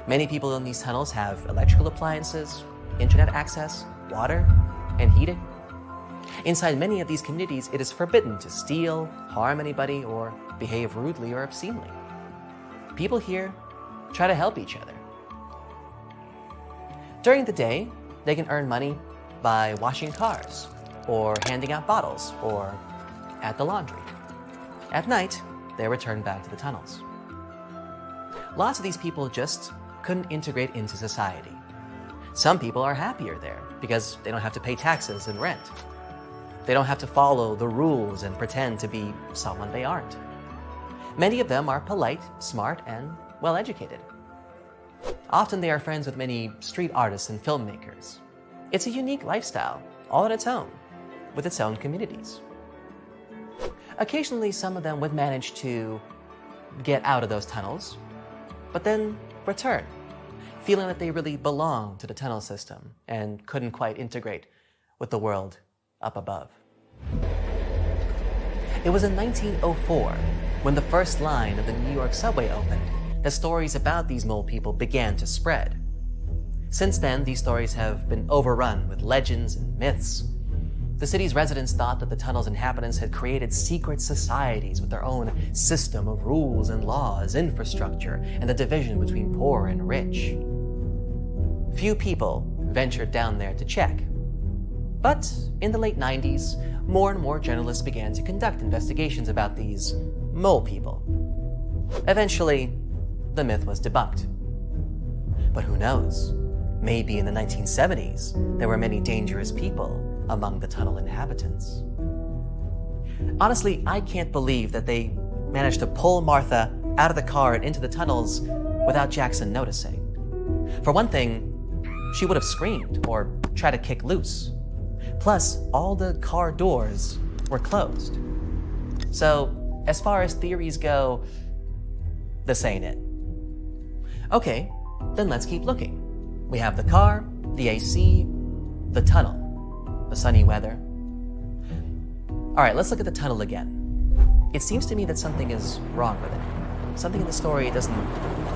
Many people in these tunnels have electrical appliances, internet access, water, and heating. Inside many of these communities, it is forbidden to steal, harm anybody, or behave rudely or obscenely. People here try to help each other. During the day, they can earn money by washing cars, or handing out bottles, or at the laundry. At night, they return back to the tunnels. Lots of these people just couldn't integrate into society. Some people are happier there because they don't have to pay taxes and rent. They don't have to follow the rules and pretend to be someone they aren't. Many of them are polite, smart, and well-educated. Often they are friends with many street artists and filmmakers. It's a unique lifestyle, all on its own, with its own communities. Occasionally, some of them would manage to get out of those tunnels, but then return, feeling that they really belonged to the tunnel system and couldn't quite integrate with the world up above. It was in 1904, when the first line of the New York subway opened, that stories about these mole people began to spread. Since then, these stories have been overrun with legends and myths. The city's residents thought that the tunnel's inhabitants had created secret societies with their own system of rules and laws, infrastructure, and the division between poor and rich. Few people ventured down there to check. But in the late 90s, more and more journalists began to conduct investigations about these mole people. Eventually, the myth was debunked. But who knows? Maybe in the 1970s, there were many dangerous people among the tunnel inhabitants. Honestly, I can't believe that they managed to pull Martha out of the car and into the tunnels without Jackson noticing. For one thing, she would have screamed or tried to kick loose. Plus, all the car doors were closed. So, as far as theories go, this ain't it. Okay, then let's keep looking. We have the car, the AC, the tunnel, the sunny weather. All right, let's look at the tunnel again. It seems to me that something is wrong with it. Something in the story doesn't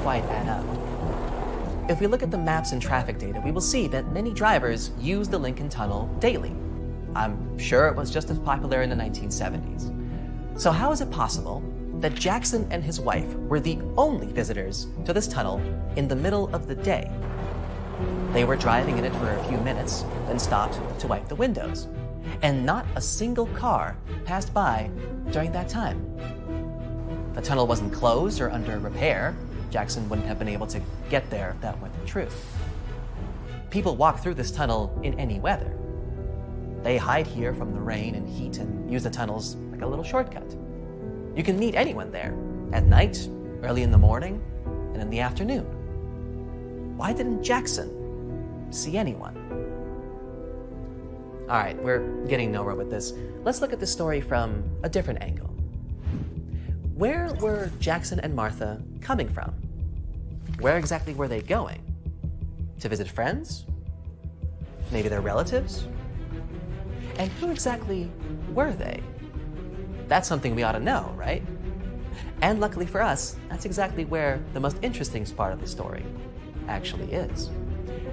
quite add up. If we look at the maps and traffic data, we will see that many drivers use the Lincoln Tunnel daily. I'm sure it was just as popular in the 1970s. So how is it possible that Jackson and his wife were the only visitors to this tunnel in the middle of the day? They were driving in it for a few minutes, then stopped to wipe the windows. And not a single car passed by during that time. The tunnel wasn't closed or under repair. Jackson wouldn't have been able to get there if that were the truth. People walk through this tunnel in any weather. They hide here from the rain and heat and use the tunnels like a little shortcut. You can meet anyone there, at night, early in the morning, and in the afternoon. Why didn't Jackson see anyone? All right, we're getting nowhere with this. Let's look at the story from a different angle. Where were Jackson and Martha coming from? Where exactly were they going? To visit friends? Maybe their relatives? And who exactly were they? That's something we ought to know, right? And luckily for us, that's exactly where the most interesting part of the story actually is.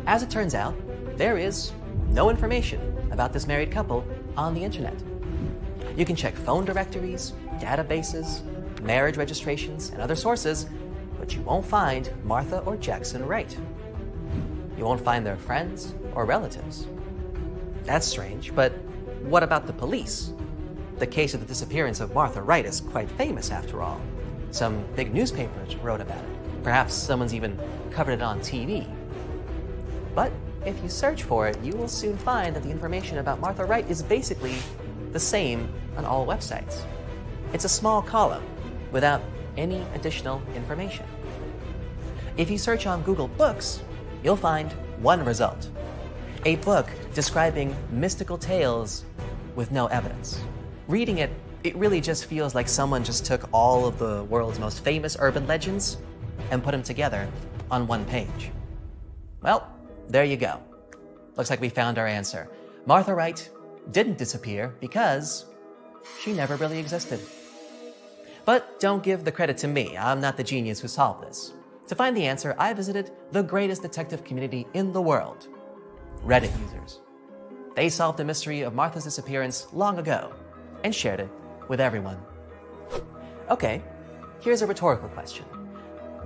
As it turns out, there is no information about this married couple on the internet. You can check phone directories, databases, marriage registrations, and other sources, but you won't find Martha or Jackson Wright. You won't find their friends or relatives. That's strange, but what about the police? The case of the disappearance of Martha Wright is quite famous after all. Some big newspapers wrote about it. Perhaps someone's even covered it on TV. But if you search for it, you will soon find that the information about Martha Wright is basically the same on all websites. It's a small column without any additional information. If you search on Google Books, you'll find one result: a book describing mystical tales with no evidence. Reading it, it really just feels like someone just took all of the world's most famous urban legends and put them together on one page. Well, there you go. Looks like we found our answer. Martha Wright didn't disappear because she never really existed. But don't give the credit to me. I'm not the genius who solved this. To find the answer, I visited the greatest detective community in the world, Reddit users. They solved the mystery of Martha's disappearance long ago and shared it with everyone. Okay, here's a rhetorical question.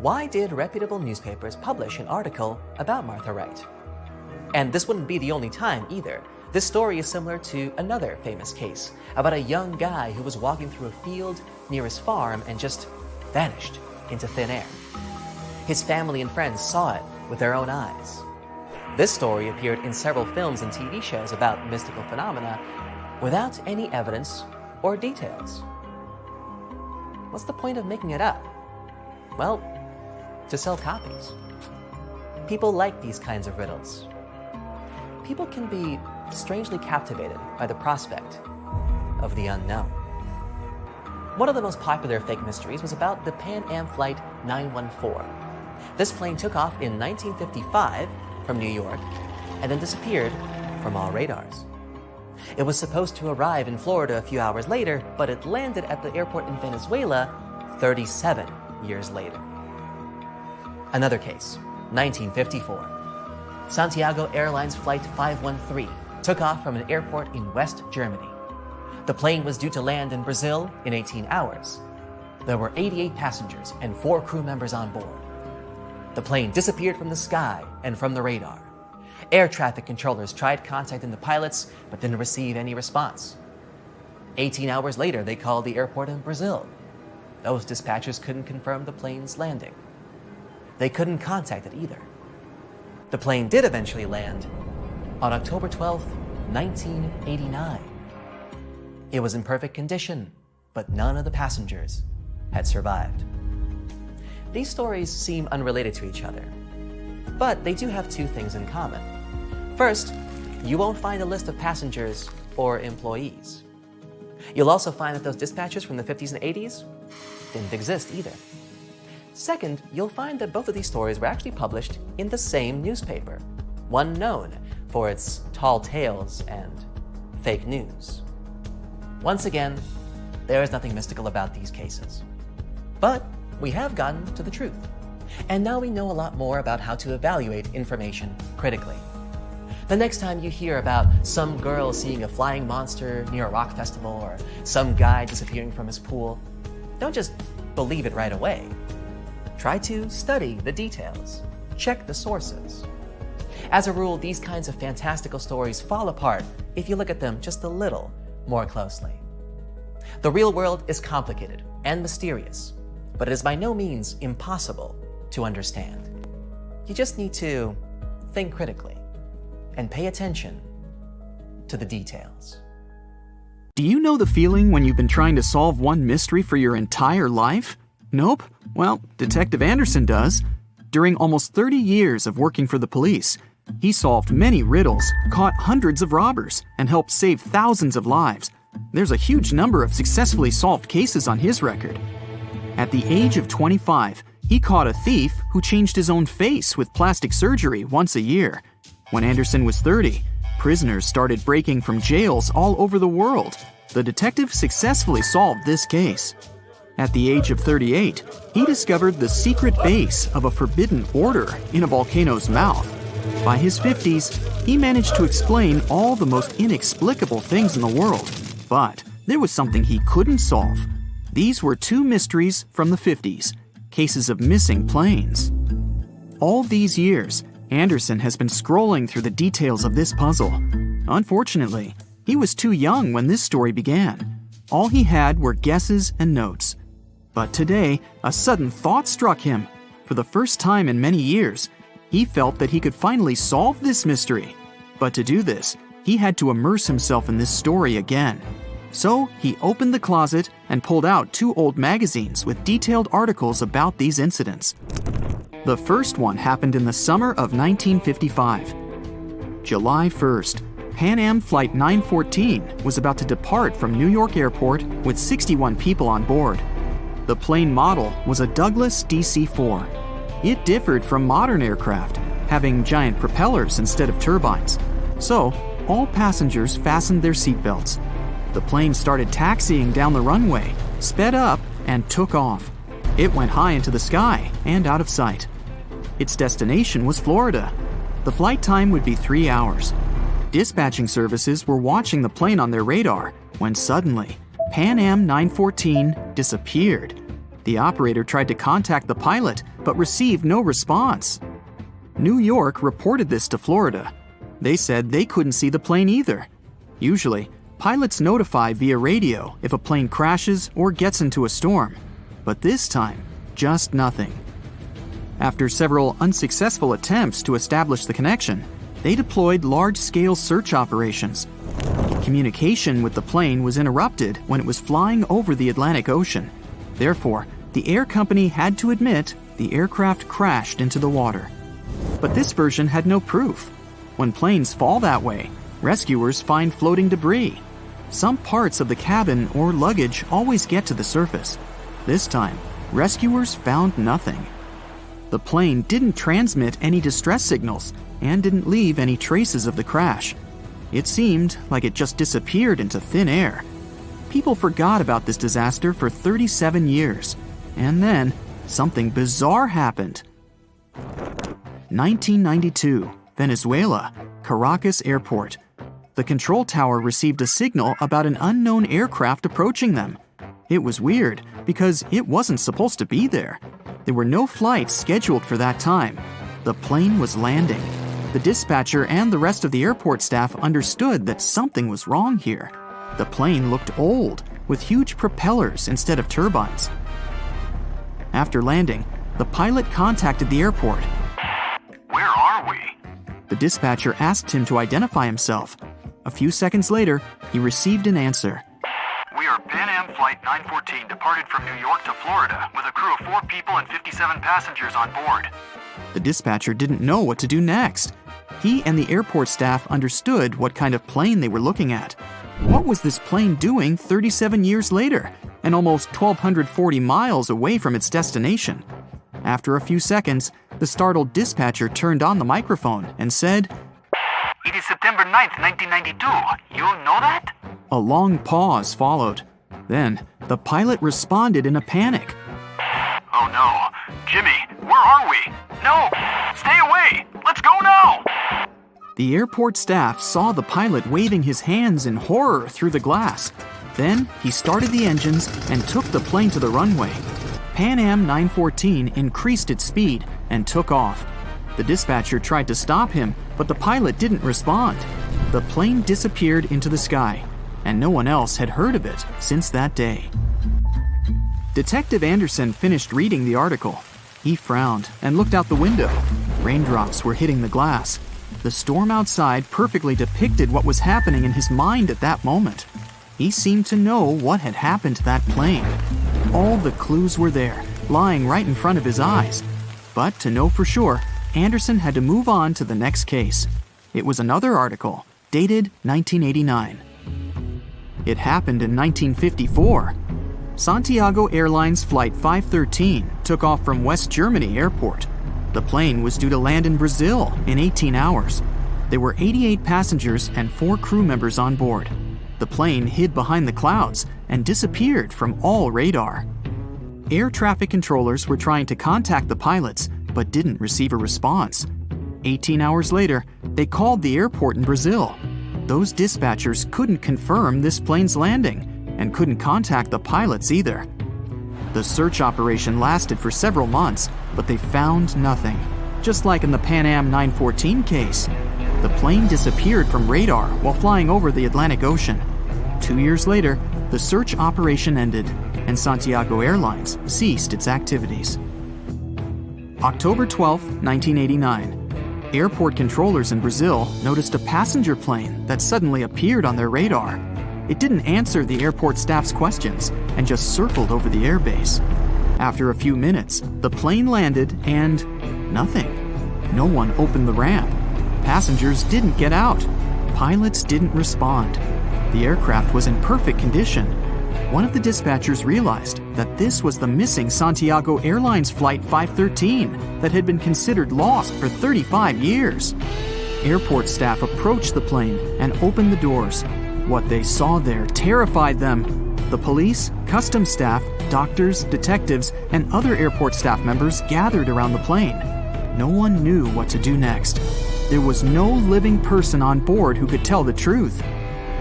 Why did reputable newspapers publish an article about Martha Wright? And this wouldn't be the only time either. This story is similar to another famous case about a young guy who was walking through a field near his farm and just vanished into thin air. His family and friends saw it with their own eyes. This story appeared in several films and TV shows about mystical phenomena without any evidence or details. What's the point of making it up? Well, to sell copies. People like these kinds of riddles. People can be strangely captivated by the prospect of the unknown. One of the most popular fake mysteries was about the Pan Am Flight 914. This plane took off in 1955 from New York and then disappeared from all radars. It was supposed to arrive in Florida a few hours later, but it landed at the airport in Venezuela 37 years later. Another case, 1954. Santiago Airlines Flight 513 took off from an airport in West Germany. The plane was due to land in Brazil in 18 hours. There were 88 passengers and 4 crew members on board. The plane disappeared from the sky and from the radar. Air traffic controllers tried contacting the pilots but didn't receive any response. 18 hours later, they called the airport in Brazil. Those dispatchers couldn't confirm the plane's landing. They couldn't contact it either. The plane did eventually land on October 12, 1989. It was in perfect condition, but none of the passengers had survived. These stories seem unrelated to each other, but they do have 2 things in common. First, you won't find a list of passengers or employees. You'll also find that those dispatchers from the 50s and 80s didn't exist either. Second, you'll find that both of these stories were actually published in the same newspaper, one known for its tall tales and fake news. Once again, there is nothing mystical about these cases. But we have gotten to the truth, and now we know a lot more about how to evaluate information critically. The next time you hear about some girl seeing a flying monster near a rock festival or some guy disappearing from his pool, don't just believe it right away. Try to study the details. Check the sources. As a rule, these kinds of fantastical stories fall apart if you look at them just a little more closely. The real world is complicated and mysterious, but it is by no means impossible to understand. You just need to think critically and pay attention to the details. Do you know the feeling when you've been trying to solve one mystery for your entire life? Nope? Well, Detective Anderson does. During almost 30 years of working for the police, he solved many riddles, caught hundreds of robbers, and helped save thousands of lives. There's a huge number of successfully solved cases on his record. At the age of 25, he caught a thief who changed his own face with plastic surgery once a year. When Anderson was 30, prisoners started breaking from jails all over the world. The detective successfully solved this case. At the age of 38, he discovered the secret base of a forbidden order in a volcano's mouth. By his 50s, he managed to explain all the most inexplicable things in the world. But there was something he couldn't solve. These were two mysteries from the 50s, cases of missing planes. All these years, Anderson has been scrolling through the details of this puzzle. Unfortunately, he was too young when this story began. All he had were guesses and notes. But today, a sudden thought struck him. For the first time in many years, he felt that he could finally solve this mystery. But to do this, he had to immerse himself in this story again. So he opened the closet and pulled out 2 old magazines with detailed articles about these incidents. The first one happened in the summer of 1955. July 1st, Pan Am Flight 914 was about to depart from New York Airport with 61 people on board. The plane model was a Douglas DC-4. It differed from modern aircraft, having giant propellers instead of turbines. So, all passengers fastened their seatbelts. The plane started taxiing down the runway, sped up, and took off. It went high into the sky and out of sight. Its destination was Florida. The flight time would be 3 hours. Dispatching services were watching the plane on their radar when suddenly, Pan Am 914 disappeared. The operator tried to contact the pilot but received no response. New York reported this to Florida. They said they couldn't see the plane either. Usually, pilots notify via radio if a plane crashes or gets into a storm. But this time, just nothing. After several unsuccessful attempts to establish the connection, they deployed large-scale search operations. Communication with the plane was interrupted when it was flying over the Atlantic Ocean. Therefore, the air company had to admit the aircraft crashed into the water. But this version had no proof. When planes fall that way, rescuers find floating debris. Some parts of the cabin or luggage always get to the surface. This time, rescuers found nothing. The plane didn't transmit any distress signals and didn't leave any traces of the crash. It seemed like it just disappeared into thin air. People forgot about this disaster for 37 years. And then, something bizarre happened. 1992, Venezuela, Caracas Airport. The control tower received a signal about an unknown aircraft approaching them. It was weird because it wasn't supposed to be there. There were no flights scheduled for that time. The plane was landing. The dispatcher and the rest of the airport staff understood that something was wrong here. The plane looked old, with huge propellers instead of turbines. After landing, the pilot contacted the airport. Where are we? The dispatcher asked him to identify himself. A few seconds later, he received an answer. We are Pan Am Flight 914 departed from New York to Florida with a crew of 4 people and 57 passengers on board. The dispatcher didn't know what to do next. He and the airport staff understood what kind of plane they were looking at. What was this plane doing 37 years later and almost 1,240 miles away from its destination? After a few seconds, The startled dispatcher turned on the microphone and said, It is September 9th, 1992. You know that? A long pause followed. Then, the pilot responded in a panic. Oh no. Jimmy, where are we? No! Stay away! Let's go now! The airport staff saw the pilot waving his hands in horror through the glass. Then, he started the engines and took the plane to the runway. Pan Am 914 increased its speed and took off. The dispatcher tried to stop him, but the pilot didn't respond. The plane disappeared into the sky, and no one else had heard of it since that day. Detective Anderson finished reading the article. He frowned and looked out the window. Raindrops were hitting the glass. The storm outside perfectly depicted what was happening in his mind at that moment. He seemed to know what had happened to that plane. All the clues were there, lying right in front of his eyes. But to know for sure, Anderson had to move on to the next case. It was another article, dated 1989. It happened in 1954. Santiago Airlines Flight 513 took off from West Germany Airport. The plane was due to land in Brazil in 18 hours. There were 88 passengers and 4 crew members on board. The plane hid behind the clouds and disappeared from all radar. Air traffic controllers were trying to contact the pilots, but didn't receive a response. 18 hours later, they called the airport in Brazil. Those dispatchers couldn't confirm this plane's landing and couldn't contact the pilots either. The search operation lasted for several months, but they found nothing. Just like in the Pan Am 914 case, the plane disappeared from radar while flying over the Atlantic Ocean. 2 years later, the search operation ended, and Santiago Airlines ceased its activities. October 12, 1989. Airport controllers in Brazil noticed a passenger plane that suddenly appeared on their radar. It didn't answer the airport staff's questions and just circled over the airbase. After a few minutes, the plane landed and nothing. No one opened the ramp. Passengers didn't get out. Pilots didn't respond. The aircraft was in perfect condition. One of the dispatchers realized that this was the missing Santiago Airlines Flight 513 that had been considered lost for 35 years. Airport staff approached the plane and opened the doors. What they saw there terrified them. The police, customs staff, doctors, detectives, and other airport staff members gathered around the plane. No one knew what to do next. There was no living person on board who could tell the truth.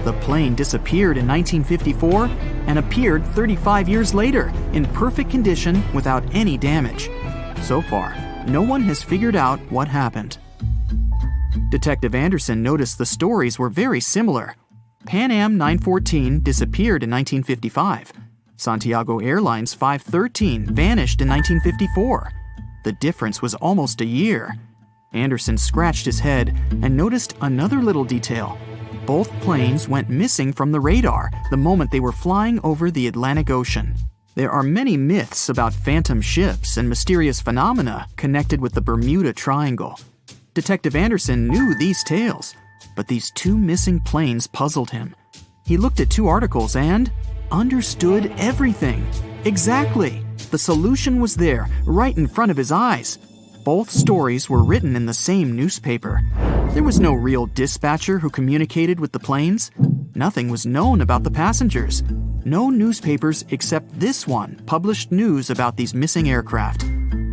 The plane disappeared in 1954 and appeared 35 years later in perfect condition without any damage. So far, no one has figured out what happened. Detective Anderson noticed the stories were very similar. Pan Am 914 disappeared in 1955. Santiago Airlines 513 vanished in 1954. The difference was almost a year. Anderson scratched his head and noticed another little detail. Both planes went missing from the radar the moment they were flying over the Atlantic Ocean. There are many myths about phantom ships and mysterious phenomena connected with the Bermuda Triangle. Detective Anderson knew these tales, but these 2 missing planes puzzled him. He looked at 2 articles and understood everything. Exactly. The solution was there, right in front of his eyes. Both stories were written in the same newspaper. There was no real dispatcher who communicated with the planes. Nothing was known about the passengers. No newspapers except this one published news about these missing aircraft.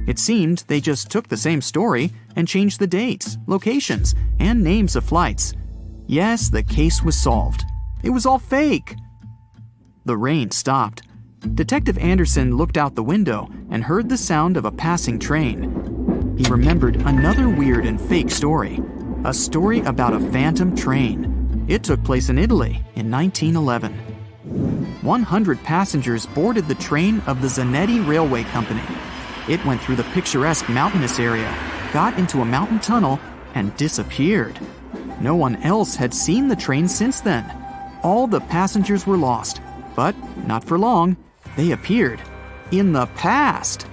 It seemed they just took the same story and changed the dates, locations, and names of flights. Yes, the case was solved. It was all fake. The rain stopped. Detective Anderson looked out the window and heard the sound of a passing train. He remembered another weird and fake story. A story about a phantom train. It took place in Italy in 1911. 100 passengers boarded the train of the Zanetti Railway Company. It went through the picturesque mountainous area, got into a mountain tunnel, and disappeared. No one else had seen the train since then. All the passengers were lost, but not for long. They appeared in the past.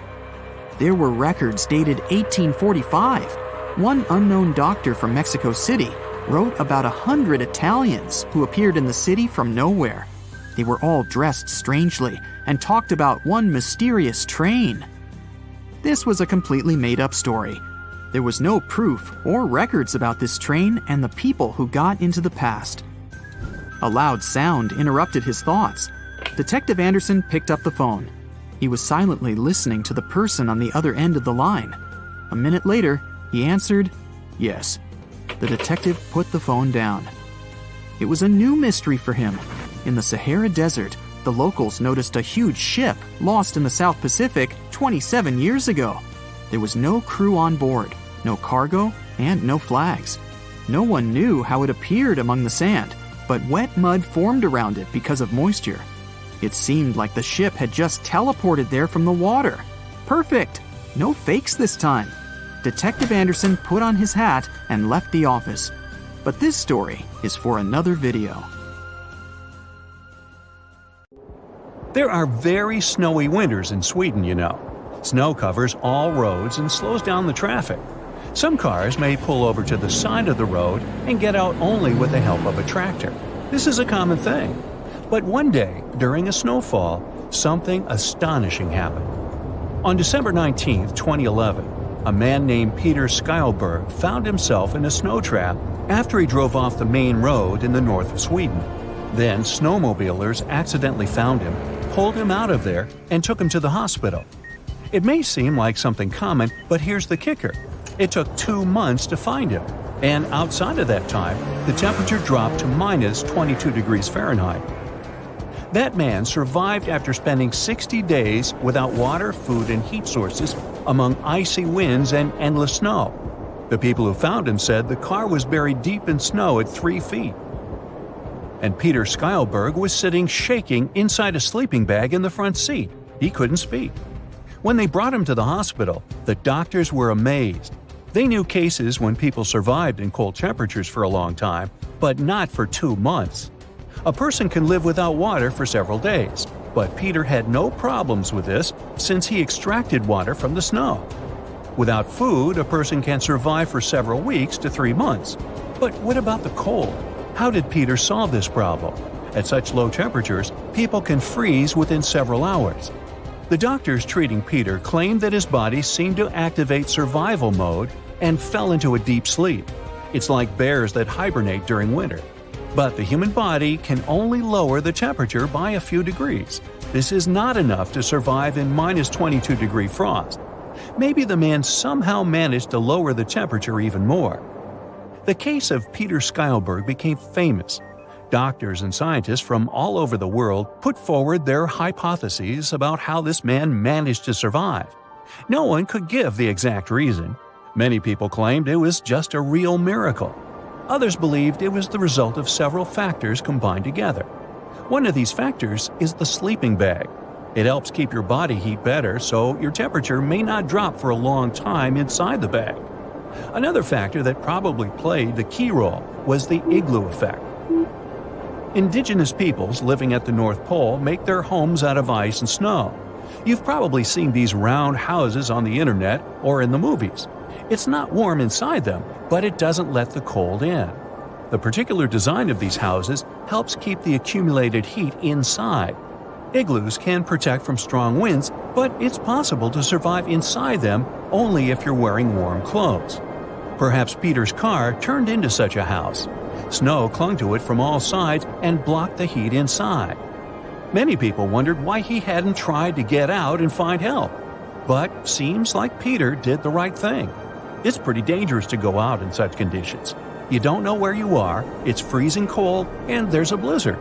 There were records dated 1845. One unknown doctor from Mexico City wrote about 100 Italians who appeared in the city from nowhere. They were all dressed strangely and talked about one mysterious train. This was a completely made-up story. There was no proof or records about this train and the people who got into the past. A loud sound interrupted his thoughts. Detective Anderson picked up the phone. He was silently listening to the person on the other end of the line. A minute later, he answered, "Yes." The detective put the phone down. It was a new mystery for him. In the Sahara Desert, the locals noticed a huge ship lost in the South Pacific 27 years ago. There was no crew on board, no cargo, and no flags. No one knew how it appeared among the sand, but wet mud formed around it because of moisture. It seemed like the ship had just teleported there from the water. Perfect! No fakes this time. Detective Anderson put on his hat and left the office. But this story is for another video. There are very snowy winters in Sweden, you know. Snow covers all roads and slows down the traffic. Some cars may pull over to the side of the road and get out only with the help of a tractor. This is a common thing. But one day, during a snowfall, something astonishing happened. On December 19, 2011, a man named Peter Skylberg found himself in a snow trap after he drove off the main road in the north of Sweden. Then snowmobilers accidentally found him, pulled him out of there, and took him to the hospital. It may seem like something common, but here's the kicker. It took 2 months to find him, and outside of that time, the temperature dropped to minus 22 degrees Fahrenheit. That man survived after spending 60 days without water, food, and heat sources among icy winds and endless snow. The people who found him said the car was buried deep in snow at 3 feet. And Peter Skylberg was sitting shaking inside a sleeping bag in the front seat. He couldn't speak. When they brought him to the hospital, the doctors were amazed. They knew cases when people survived in cold temperatures for a long time, but not for 2 months. A person can live without water for several days, but Peter had no problems with this since he extracted water from the snow. Without food, a person can survive for several weeks to 3 months. But what about the cold? How did Peter solve this problem? At such low temperatures, people can freeze within several hours. The doctors treating Peter claimed that his body seemed to activate survival mode and fell into a deep sleep. It's like bears that hibernate during winter. But the human body can only lower the temperature by a few degrees. This is not enough to survive in minus 22-degree frost. Maybe the man somehow managed to lower the temperature even more. The case of Peter Skylberg became famous. Doctors and scientists from all over the world put forward their hypotheses about how this man managed to survive. No one could give the exact reason. Many people claimed it was just a real miracle. Others believed it was the result of several factors combined together. One of these factors is the sleeping bag. It helps keep your body heat better, so your temperature may not drop for a long time inside the bag. Another factor that probably played the key role was the igloo effect. Indigenous peoples living at the North Pole make their homes out of ice and snow. You've probably seen these round houses on the internet or in the movies. It's not warm inside them, but it doesn't let the cold in. The particular design of these houses helps keep the accumulated heat inside. Igloos can protect from strong winds, but it's possible to survive inside them only if you're wearing warm clothes. Perhaps Peter's car turned into such a house. Snow clung to it from all sides and blocked the heat inside. Many people wondered why he hadn't tried to get out and find help. But seems like Peter did the right thing. It's pretty dangerous to go out in such conditions. You don't know where you are, it's freezing cold, and there's a blizzard.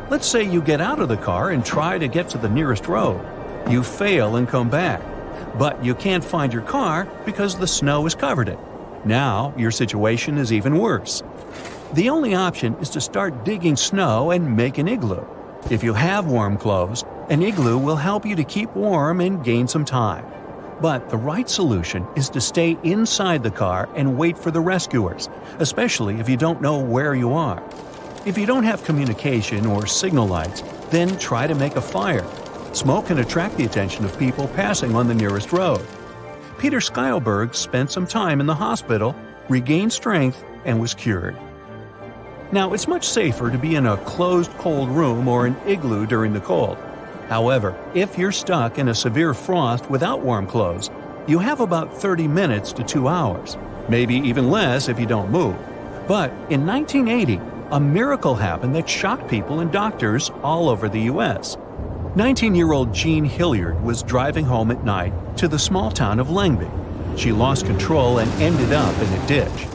Let's say you get out of the car and try to get to the nearest road. You fail and come back. But you can't find your car because the snow has covered it. Now your situation is even worse. The only option is to start digging snow and make an igloo. If you have warm clothes, an igloo will help you to keep warm and gain some time. But the right solution is to stay inside the car and wait for the rescuers, especially if you don't know where you are. If you don't have communication or signal lights, then try to make a fire. Smoke can attract the attention of people passing on the nearest road. Peter Skylberg spent some time in the hospital, regained strength, and was cured. Now, it's much safer to be in a closed cold room or an igloo during the cold. However, if you're stuck in a severe frost without warm clothes, you have about 30 minutes to 2 hours, maybe even less if you don't move. But in 1980, a miracle happened that shocked people and doctors all over the U.S. 19-year-old Jean Hilliard was driving home at night to the small town of Lengby. She lost control and ended up in a ditch.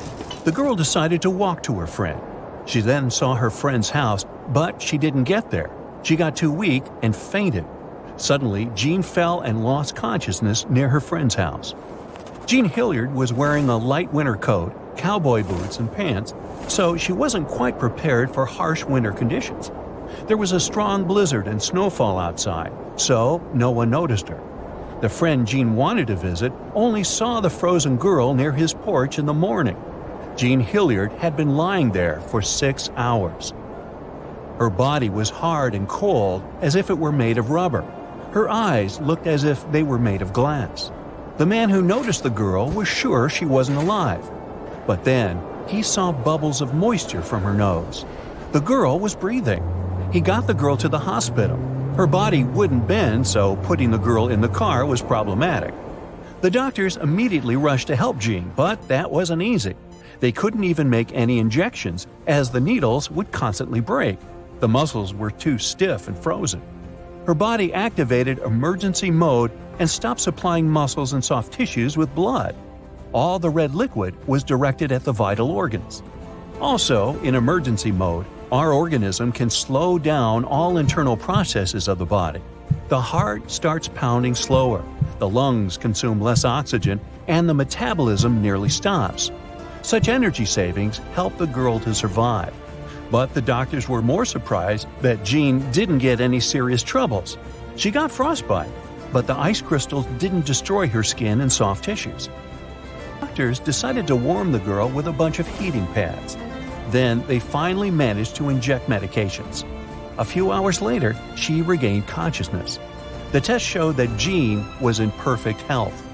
The girl decided to walk to her friend. She then saw her friend's house, but she didn't get there. She got too weak and fainted. Suddenly, Jean fell and lost consciousness near her friend's house. Jean Hilliard was wearing a light winter coat, cowboy boots, and pants, so she wasn't quite prepared for harsh winter conditions. There was a strong blizzard and snowfall outside, so no one noticed her. The friend Jean wanted to visit only saw the frozen girl near his porch in the morning. Jean Hilliard had been lying there for 6 hours. Her body was hard and cold, as if it were made of rubber. Her eyes looked as if they were made of glass. The man who noticed the girl was sure she wasn't alive. But then, he saw bubbles of moisture from her nose. The girl was breathing. He got the girl to the hospital. Her body wouldn't bend, so putting the girl in the car was problematic. The doctors immediately rushed to help Jean, but that wasn't easy. They couldn't even make any injections, as the needles would constantly break. The muscles were too stiff and frozen. Her body activated emergency mode and stopped supplying muscles and soft tissues with blood. All the red liquid was directed at the vital organs. Also, in emergency mode, our organism can slow down all internal processes of the body. The heart starts pounding slower, the lungs consume less oxygen, and the metabolism nearly stops. Such energy savings helped the girl to survive. But the doctors were more surprised that Jean didn't get any serious troubles. She got frostbite, but the ice crystals didn't destroy her skin and soft tissues. Doctors decided to warm the girl with a bunch of heating pads. Then they finally managed to inject medications. A few hours later, she regained consciousness. The test showed that Jean was in perfect health.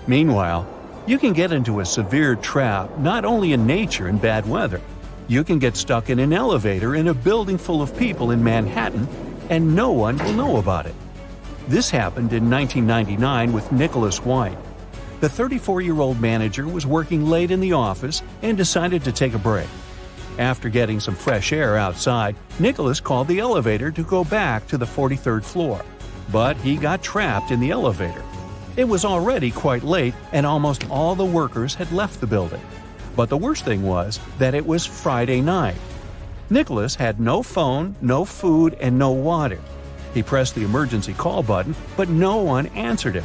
Meanwhile, you can get into a severe trap not only in nature and bad weather. You can get stuck in an elevator in a building full of people in Manhattan, and no one will know about it. This happened in 1999 with Nicholas White. The 34-year-old manager was working late in the office and decided to take a break. After getting some fresh air outside, Nicholas called the elevator to go back to the 43rd floor. But he got trapped in the elevator. It was already quite late, and almost all the workers had left the building. But the worst thing was that it was Friday night. Nicholas had no phone, no food, and no water. He pressed the emergency call button, but no one answered him.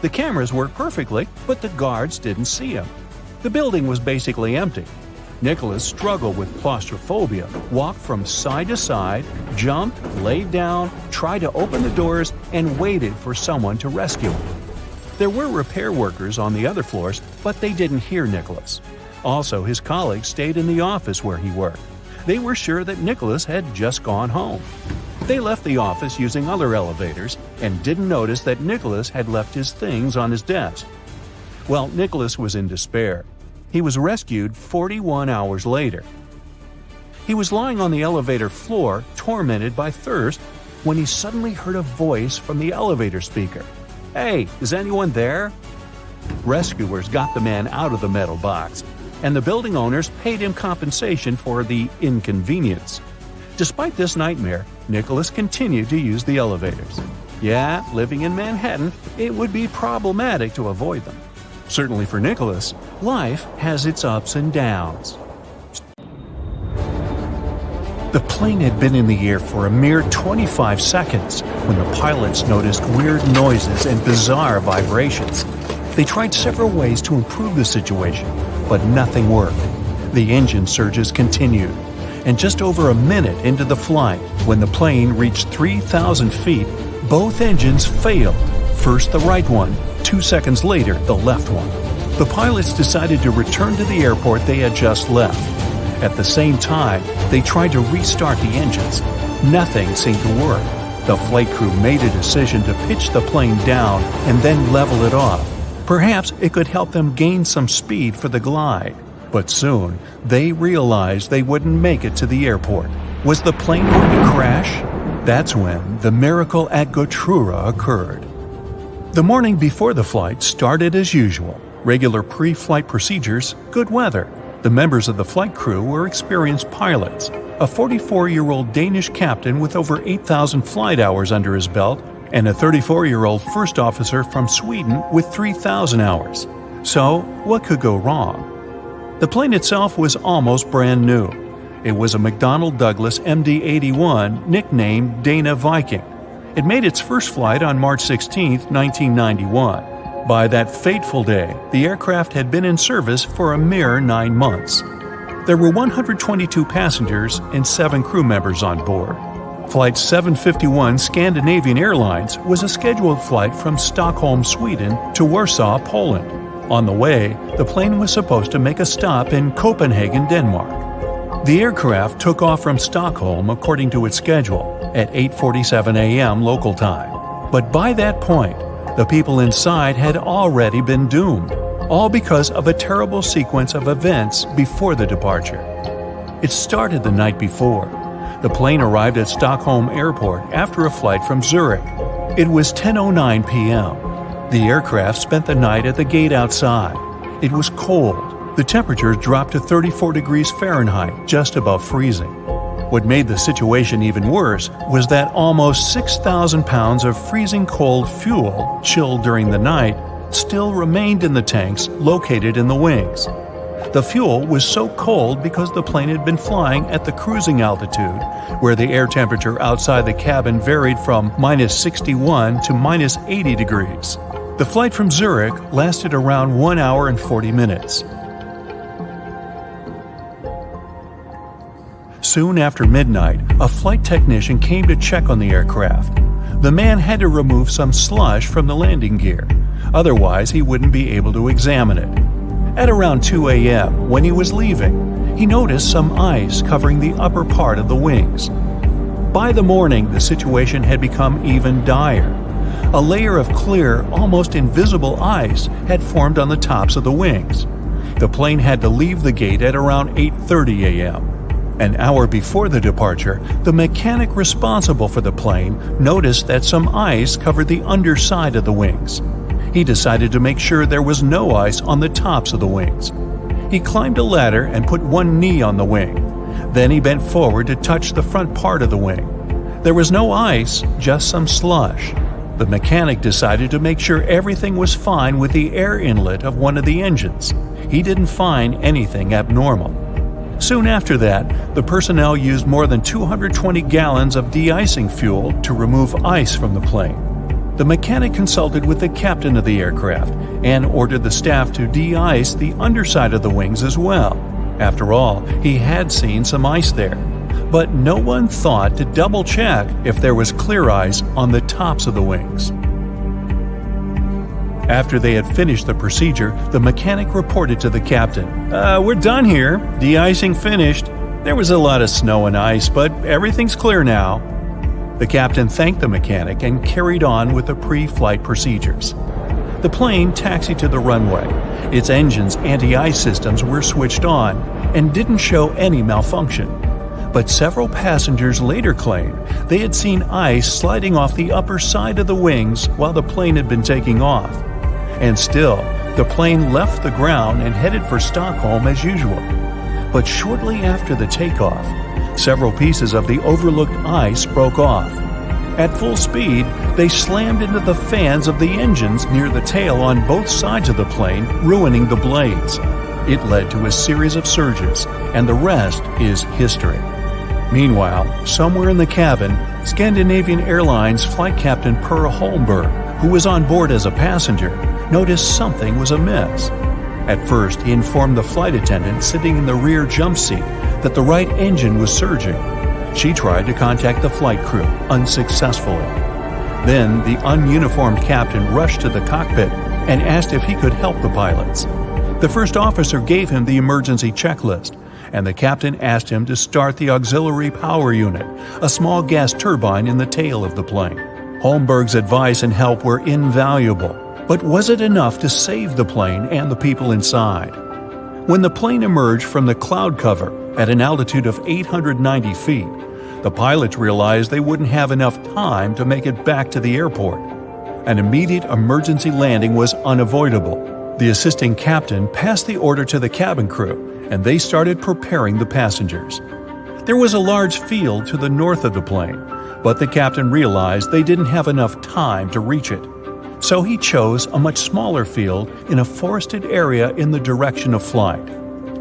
The cameras worked perfectly, but the guards didn't see him. The building was basically empty. Nicholas struggled with claustrophobia, walked from side to side, jumped, laid down, tried to open the doors, and waited for someone to rescue him. There were repair workers on the other floors, but they didn't hear Nicholas. Also, his colleagues stayed in the office where he worked. They were sure that Nicholas had just gone home. They left the office using other elevators and didn't notice that Nicholas had left his things on his desk. Well, Nicholas was in despair. He was rescued 41 hours later. He was lying on the elevator floor, tormented by thirst, when he suddenly heard a voice from the elevator speaker. "Hey, is anyone there?" Rescuers got the man out of the metal box, and the building owners paid him compensation for the inconvenience. Despite this nightmare, Nicholas continued to use the elevators. Yeah, living in Manhattan, it would be problematic to avoid them. Certainly for Nicholas, life has its ups and downs. The plane had been in the air for a mere 25 seconds when the pilots noticed weird noises and bizarre vibrations. They tried several ways to improve the situation, but nothing worked. The engine surges continued, and just over a minute into the flight, when the plane reached 3,000 feet, both engines failed. First the right one, 2 seconds later the left one. The pilots decided to return to the airport they had just left. At the same time, they tried to restart the engines. Nothing seemed to work. The flight crew made a decision to pitch the plane down and then level it off. Perhaps it could help them gain some speed for the glide. But soon, they realized they wouldn't make it to the airport. Was the plane going to crash? That's when the miracle at Gotrura occurred. The morning before the flight started as usual. Regular pre-flight procedures, good weather. The members of the flight crew were experienced pilots. A 44-year-old Danish captain with over 8,000 flight hours under his belt, and a 34-year-old first officer from Sweden with 3,000 hours. So, what could go wrong? The plane itself was almost brand new. It was a McDonnell Douglas MD-81 nicknamed Dana Viking. It made its first flight on March 16, 1991. By that fateful day, the aircraft had been in service for a mere 9 months. There were 122 passengers and 7 crew members on board. Flight 751 Scandinavian Airlines was a scheduled flight from Stockholm, Sweden to Warsaw, Poland. On the way, the plane was supposed to make a stop in Copenhagen, Denmark. The aircraft took off from Stockholm according to its schedule at 8:47 a.m. local time. But by that point, the people inside had already been doomed, all because of a terrible sequence of events before the departure. It started the night before. The plane arrived at Stockholm Airport after a flight from Zurich. It was 10:09 p.m. The aircraft spent the night at the gate outside. It was cold. The temperature dropped to 34 degrees Fahrenheit, just above freezing. What made the situation even worse was that almost 6,000 pounds of freezing cold fuel, chilled during the night, still remained in the tanks located in the wings. The fuel was so cold because the plane had been flying at the cruising altitude, where the air temperature outside the cabin varied from -61 to -80 degrees. The flight from Zurich lasted around 1 hour and 40 minutes. Soon after midnight, a flight technician came to check on the aircraft. The man had to remove some slush from the landing gear, otherwise he wouldn't be able to examine it. At around 2 a.m., when he was leaving, he noticed some ice covering the upper part of the wings. By the morning, the situation had become even dire. A layer of clear, almost invisible ice had formed on the tops of the wings. The plane had to leave the gate at around 8:30 a.m. An hour before the departure, the mechanic responsible for the plane noticed that some ice covered the underside of the wings. He decided to make sure there was no ice on the tops of the wings. He climbed a ladder and put one knee on the wing. Then he bent forward to touch the front part of the wing. There was no ice, just some slush. The mechanic decided to make sure everything was fine with the air inlet of one of the engines. He didn't find anything abnormal. Soon after that, the personnel used more than 220 gallons of de-icing fuel to remove ice from the plane. The mechanic consulted with the captain of the aircraft and ordered the staff to de-ice the underside of the wings as well. After all, he had seen some ice there. But no one thought to double-check if there was clear ice on the tops of the wings. After they had finished the procedure, the mechanic reported to the captain, "We're done here. De-icing finished. There was a lot of snow and ice, but everything's clear now." The captain thanked the mechanic and carried on with the pre-flight procedures. The plane taxied to the runway. Its engine's anti-ice systems were switched on and didn't show any malfunction. But several passengers later claimed they had seen ice sliding off the upper side of the wings while the plane had been taking off. And still, the plane left the ground and headed for Stockholm as usual. But shortly after the takeoff, several pieces of the overlooked ice broke off. At full speed, they slammed into the fans of the engines near the tail on both sides of the plane, ruining the blades. It led to a series of surges, and the rest is history. Meanwhile, somewhere in the cabin, Scandinavian Airlines flight captain Per Holmberg, who was on board as a passenger, noticed something was amiss. At first, he informed the flight attendant sitting in the rear jump seat that the right engine was surging. She tried to contact the flight crew, unsuccessfully. Then, the ununiformed captain rushed to the cockpit and asked if he could help the pilots. The first officer gave him the emergency checklist, and the captain asked him to start the auxiliary power unit, a small gas turbine in the tail of the plane. Holmberg's advice and help were invaluable, but was it enough to save the plane and the people inside? When the plane emerged from the cloud cover at an altitude of 890 feet, the pilots realized they wouldn't have enough time to make it back to the airport. An immediate emergency landing was unavoidable. The assisting captain passed the order to the cabin crew, and they started preparing the passengers. There was a large field to the north of the plane, but the captain realized they didn't have enough time to reach it. So he chose a much smaller field in a forested area in the direction of flight.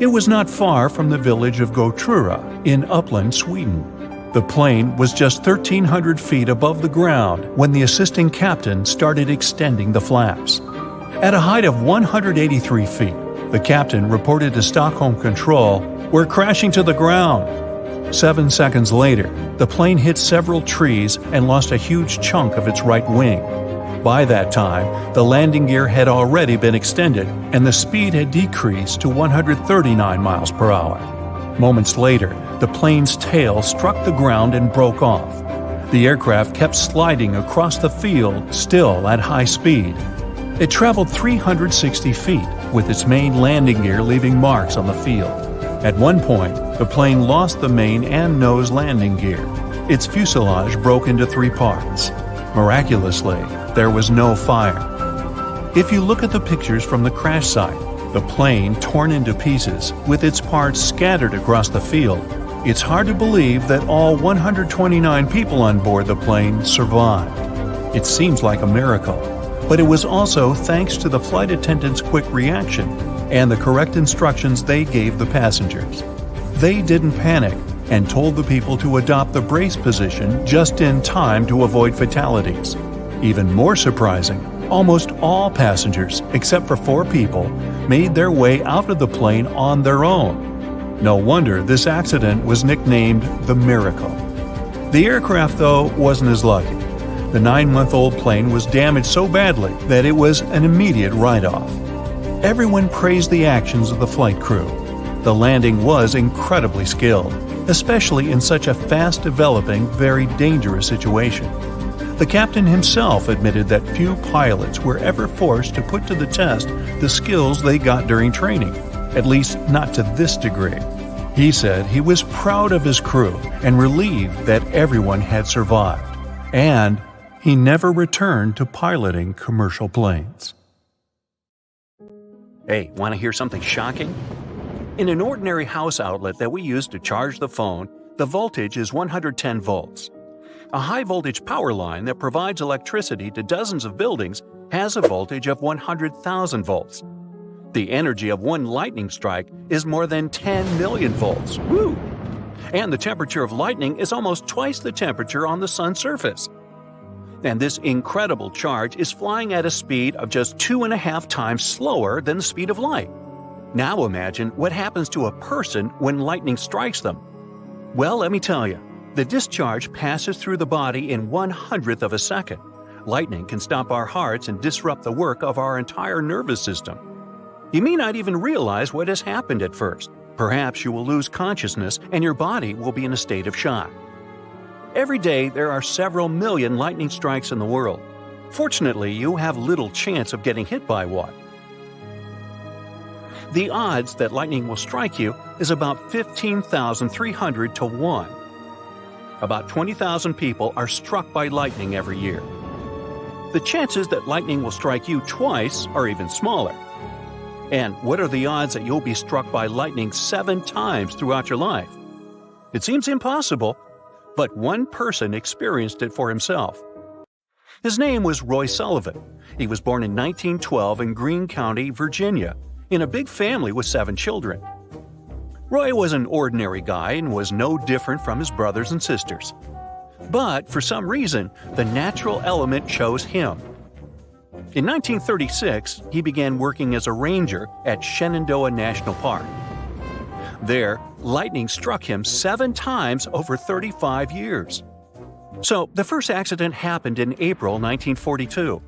It was not far from the village of Gotrura in Uppland, Sweden. The plane was just 1,300 feet above the ground when the assisting captain started extending the flaps. At a height of 183 feet, the captain reported to Stockholm Control, "We're crashing to the ground." 7 seconds later, the plane hit several trees and lost a huge chunk of its right wing. By that time, the landing gear had already been extended and the speed had decreased to 139 miles per hour. Moments later, the plane's tail struck the ground and broke off. The aircraft kept sliding across the field, still at high speed. It traveled 360 feet, with its main landing gear leaving marks on the field. At one point, the plane lost the main and nose landing gear. Its fuselage broke into 3 parts. Miraculously, there was no fire. If you look at the pictures from the crash site, the plane torn into pieces, with its parts scattered across the field, it's hard to believe that all 129 people on board the plane survived. It seems like a miracle, but it was also thanks to the flight attendants' quick reaction and the correct instructions they gave the passengers. They didn't panic and told the people to adopt the brace position just in time to avoid fatalities. Even more surprising, almost all passengers, except for 4 people, made their way out of the plane on their own. No wonder this accident was nicknamed the Miracle. The aircraft, though, wasn't as lucky. The 9-month-old plane was damaged so badly that it was an immediate write-off. Everyone praised the actions of the flight crew. The landing was incredibly skilled, especially in such a fast-developing, very dangerous situation. The captain himself admitted that few pilots were ever forced to put to the test the skills they got during training, at least not to this degree. He said he was proud of his crew and relieved that everyone had survived. And he never returned to piloting commercial planes. Hey, want to hear something shocking? In an ordinary house outlet that we use to charge the phone, the voltage is 110 volts. A high-voltage power line that provides electricity to dozens of buildings has a voltage of 100,000 volts. The energy of one lightning strike is more than 10 million volts. Woo! And the temperature of lightning is almost twice the temperature on the sun's surface. And this incredible charge is flying at a speed of just 2.5 times slower than the speed of light. Now imagine what happens to a person when lightning strikes them. Well, let me tell you, the discharge passes through the body in 1/100th of a second. Lightning can stop our hearts and disrupt the work of our entire nervous system. You may not even realize what has happened at first. Perhaps you will lose consciousness and your body will be in a state of shock. Every day, there are several million lightning strikes in the world. Fortunately, you have little chance of getting hit by one. The odds that lightning will strike you is about 15,300 to 1. About 20,000 people are struck by lightning every year. The chances that lightning will strike you twice are even smaller. And what are the odds that you'll be struck by lightning 7 times throughout your life? It seems impossible, but one person experienced it for himself. His name was Roy Sullivan. He was born in 1912 in Greene County, Virginia, in a big family with 7 children. Roy was an ordinary guy and was no different from his brothers and sisters. But for some reason, the natural element chose him. In 1936, he began working as a ranger at Shenandoah National Park. There, lightning struck him 7 times over 35 years. So, the first accident happened in April 1942.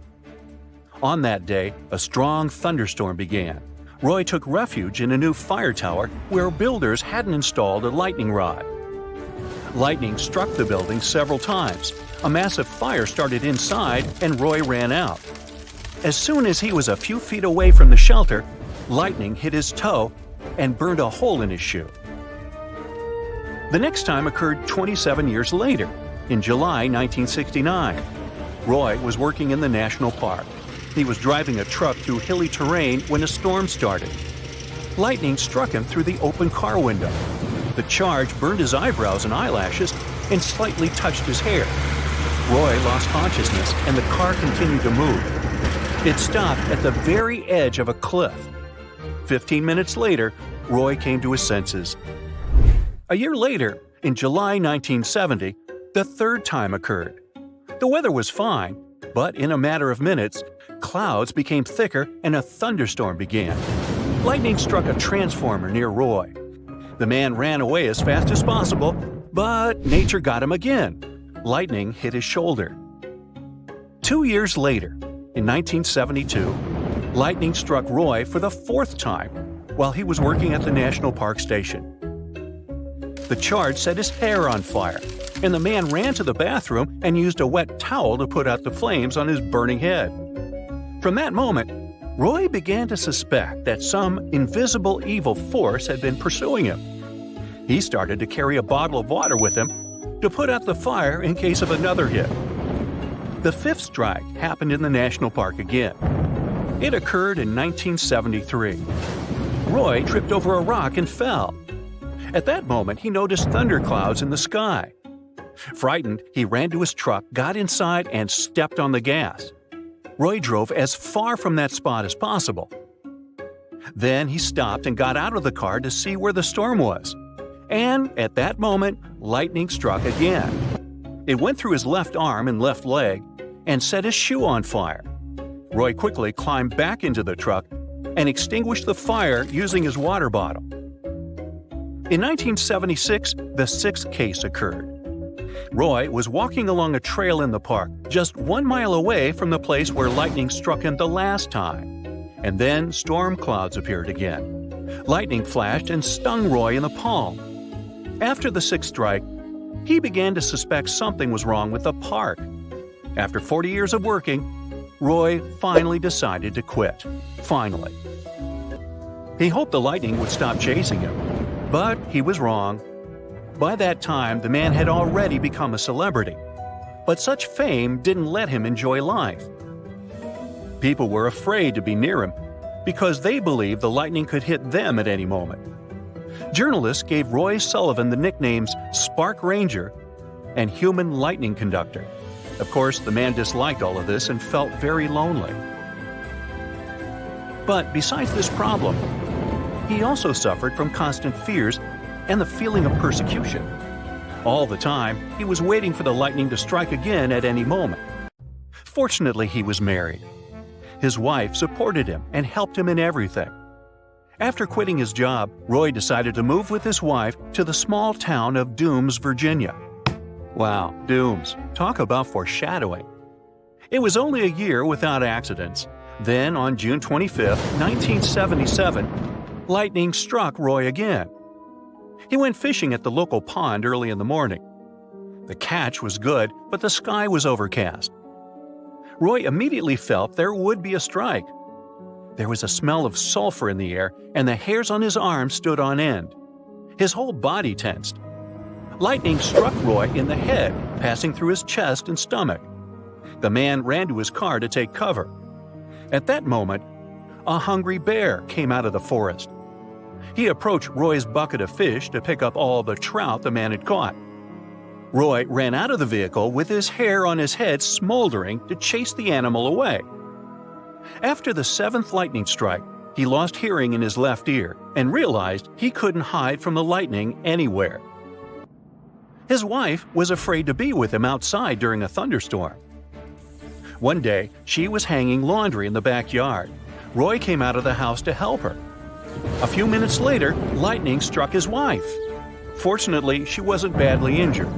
On that day, a strong thunderstorm began. Roy took refuge in a new fire tower where builders hadn't installed a lightning rod. Lightning struck the building several times. A massive fire started inside and Roy ran out. As soon as he was a few feet away from the shelter, lightning hit his toe and burned a hole in his shoe. The next time occurred 27 years later, in July 1969. Roy was working in the national park. He was driving a truck through hilly terrain when a storm started. Lightning struck him through the open car window. The charge burned his eyebrows and eyelashes and slightly touched his hair. Roy lost consciousness and the car continued to move. It stopped at the very edge of a cliff. 15 minutes later, Roy came to his senses. A year later, in July 1970, the third time occurred. The weather was fine, but in a matter of minutes, clouds became thicker and a thunderstorm began. Lightning struck a transformer near Roy. The man ran away as fast as possible, but nature got him again. Lightning hit his shoulder. 2 years later, in 1972, lightning struck Roy for the fourth time while he was working at the National Park Station. The charge set his hair on fire, and the man ran to the bathroom and used a wet towel to put out the flames on his burning head. From that moment, Roy began to suspect that some invisible evil force had been pursuing him. He started to carry a bottle of water with him to put out the fire in case of another hit. The fifth strike happened in the national park again. It occurred in 1973. Roy tripped over a rock and fell. At that moment, he noticed thunderclouds in the sky. Frightened, he ran to his truck, got inside, and stepped on the gas. Roy drove as far from that spot as possible. Then he stopped and got out of the car to see where the storm was. And at that moment, lightning struck again. It went through his left arm and left leg and set his shoe on fire. Roy quickly climbed back into the truck and extinguished the fire using his water bottle. In 1976, the sixth case occurred. Roy was walking along a trail in the park, just 1 mile away from the place where lightning struck him the last time. And then storm clouds appeared again. Lightning flashed and stung Roy in the palm. After the sixth strike, he began to suspect something was wrong with the park. After 40 years of working, Roy finally decided to quit. Finally. He hoped the lightning would stop chasing him, but he was wrong. By that time, the man had already become a celebrity. But such fame didn't let him enjoy life. People were afraid to be near him because they believed the lightning could hit them at any moment. Journalists gave Roy Sullivan the nicknames Spark Ranger and Human Lightning Conductor. Of course, the man disliked all of this and felt very lonely. But besides this problem, he also suffered from constant fears and the feeling of persecution. All the time, he was waiting for the lightning to strike again at any moment. Fortunately, he was married. His wife supported him and helped him in everything. After quitting his job, Roy decided to move with his wife to the small town of Dooms, Virginia. Wow, Dooms. Talk about foreshadowing. It was only a year without accidents. Then, on June 25, 1977, lightning struck Roy again. He went fishing at the local pond early in the morning. The catch was good, but the sky was overcast. Roy immediately felt there would be a strike. There was a smell of sulfur in the air, and the hairs on his arms stood on end. His whole body tensed. Lightning struck Roy in the head, passing through his chest and stomach. The man ran to his car to take cover. At that moment, a hungry bear came out of the forest. He approached Roy's bucket of fish to pick up all the trout the man had caught. Roy ran out of the vehicle with his hair on his head smoldering to chase the animal away. After the seventh lightning strike, he lost hearing in his left ear and realized he couldn't hide from the lightning anywhere. His wife was afraid to be with him outside during a thunderstorm. One day, she was hanging laundry in the backyard. Roy came out of the house to help her. A few minutes later, lightning struck his wife. Fortunately, she wasn't badly injured.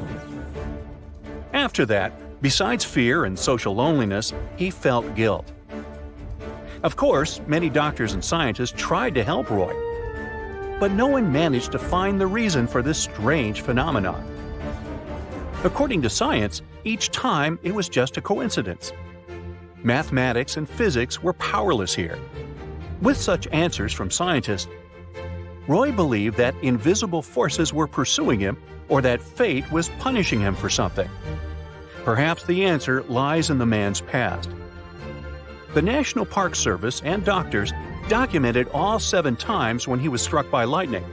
After that, besides fear and social loneliness, he felt guilt. Of course, many doctors and scientists tried to help Roy, but no one managed to find the reason for this strange phenomenon. According to science, each time it was just a coincidence. Mathematics and physics were powerless here. With such answers from scientists, Roy believed that invisible forces were pursuing him or that fate was punishing him for something. Perhaps the answer lies in the man's past. The National Park Service and doctors documented all 7 times when he was struck by lightning.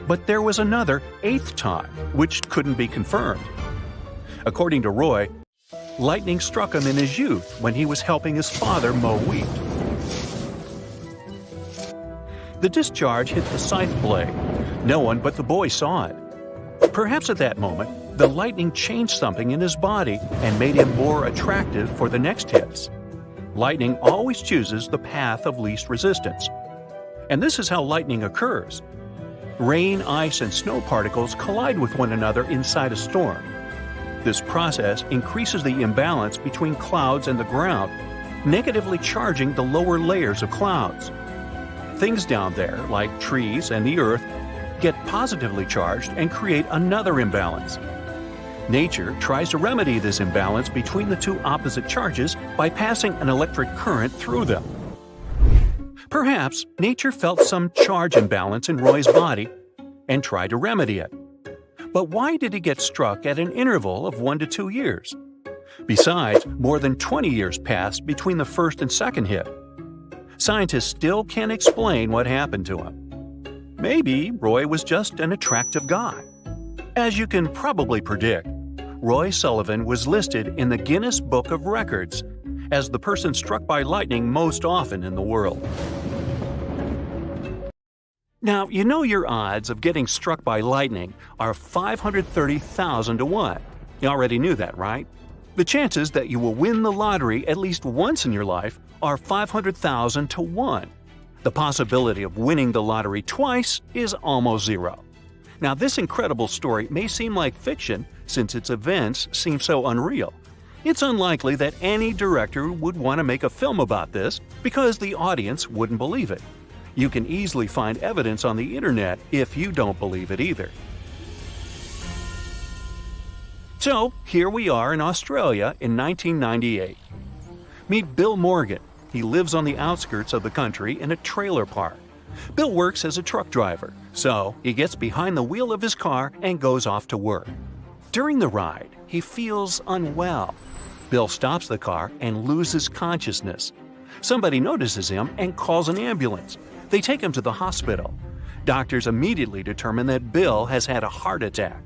But there was another 8th time, which couldn't be confirmed. According to Roy, lightning struck him in his youth when he was helping his father mow wheat. The discharge hit the scythe blade. No one but the boy saw it. Perhaps at that moment, the lightning changed something in his body and made him more attractive for the next hits. Lightning always chooses the path of least resistance. And this is how lightning occurs. Rain, ice, and snow particles collide with one another inside a storm. This process increases the imbalance between clouds and the ground, negatively charging the lower layers of clouds. Things down there, like trees and the earth, get positively charged and create another imbalance. Nature tries to remedy this imbalance between the two opposite charges by passing an electric current through them. Perhaps nature felt some charge imbalance in Roy's body and tried to remedy it. But why did he get struck at an interval of 1 to 2 years? Besides, more than 20 years passed between the first and second hit. Scientists still can't explain what happened to him. Maybe Roy was just an attractive guy. As you can probably predict, Roy Sullivan was listed in the Guinness Book of Records as the person struck by lightning most often in the world. Now, you know your odds of getting struck by lightning are 530,000 to 1. You already knew that, right? The chances that you will win the lottery at least once in your life are 500,000 to 1. The possibility of winning the lottery twice is almost zero. Now, this incredible story may seem like fiction since its events seem so unreal. It's unlikely that any director would want to make a film about this because the audience wouldn't believe it. You can easily find evidence on the internet if you don't believe it either. So, here we are in Australia in 1998. Meet Bill Morgan. He lives on the outskirts of the country in a trailer park. Bill works as a truck driver, so he gets behind the wheel of his car and goes off to work. During the ride, he feels unwell. Bill stops the car and loses consciousness. Somebody notices him and calls an ambulance. They take him to the hospital. Doctors immediately determine that Bill has had a heart attack.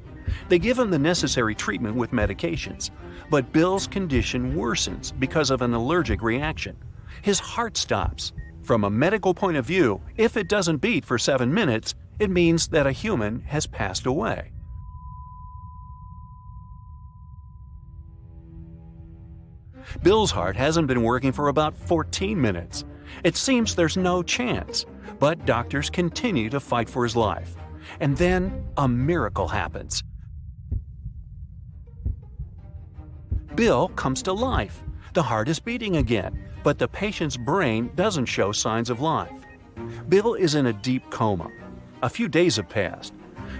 They give him the necessary treatment with medications, but Bill's condition worsens because of an allergic reaction. His heart stops. From a medical point of view, if it doesn't beat for 7 minutes, it means that a human has passed away. Bill's heart hasn't been working for about 14 minutes. It seems there's no chance, but doctors continue to fight for his life. And then a miracle happens. Bill comes to life. The heart is beating again, but the patient's brain doesn't show signs of life. Bill is in a deep coma. A few days have passed.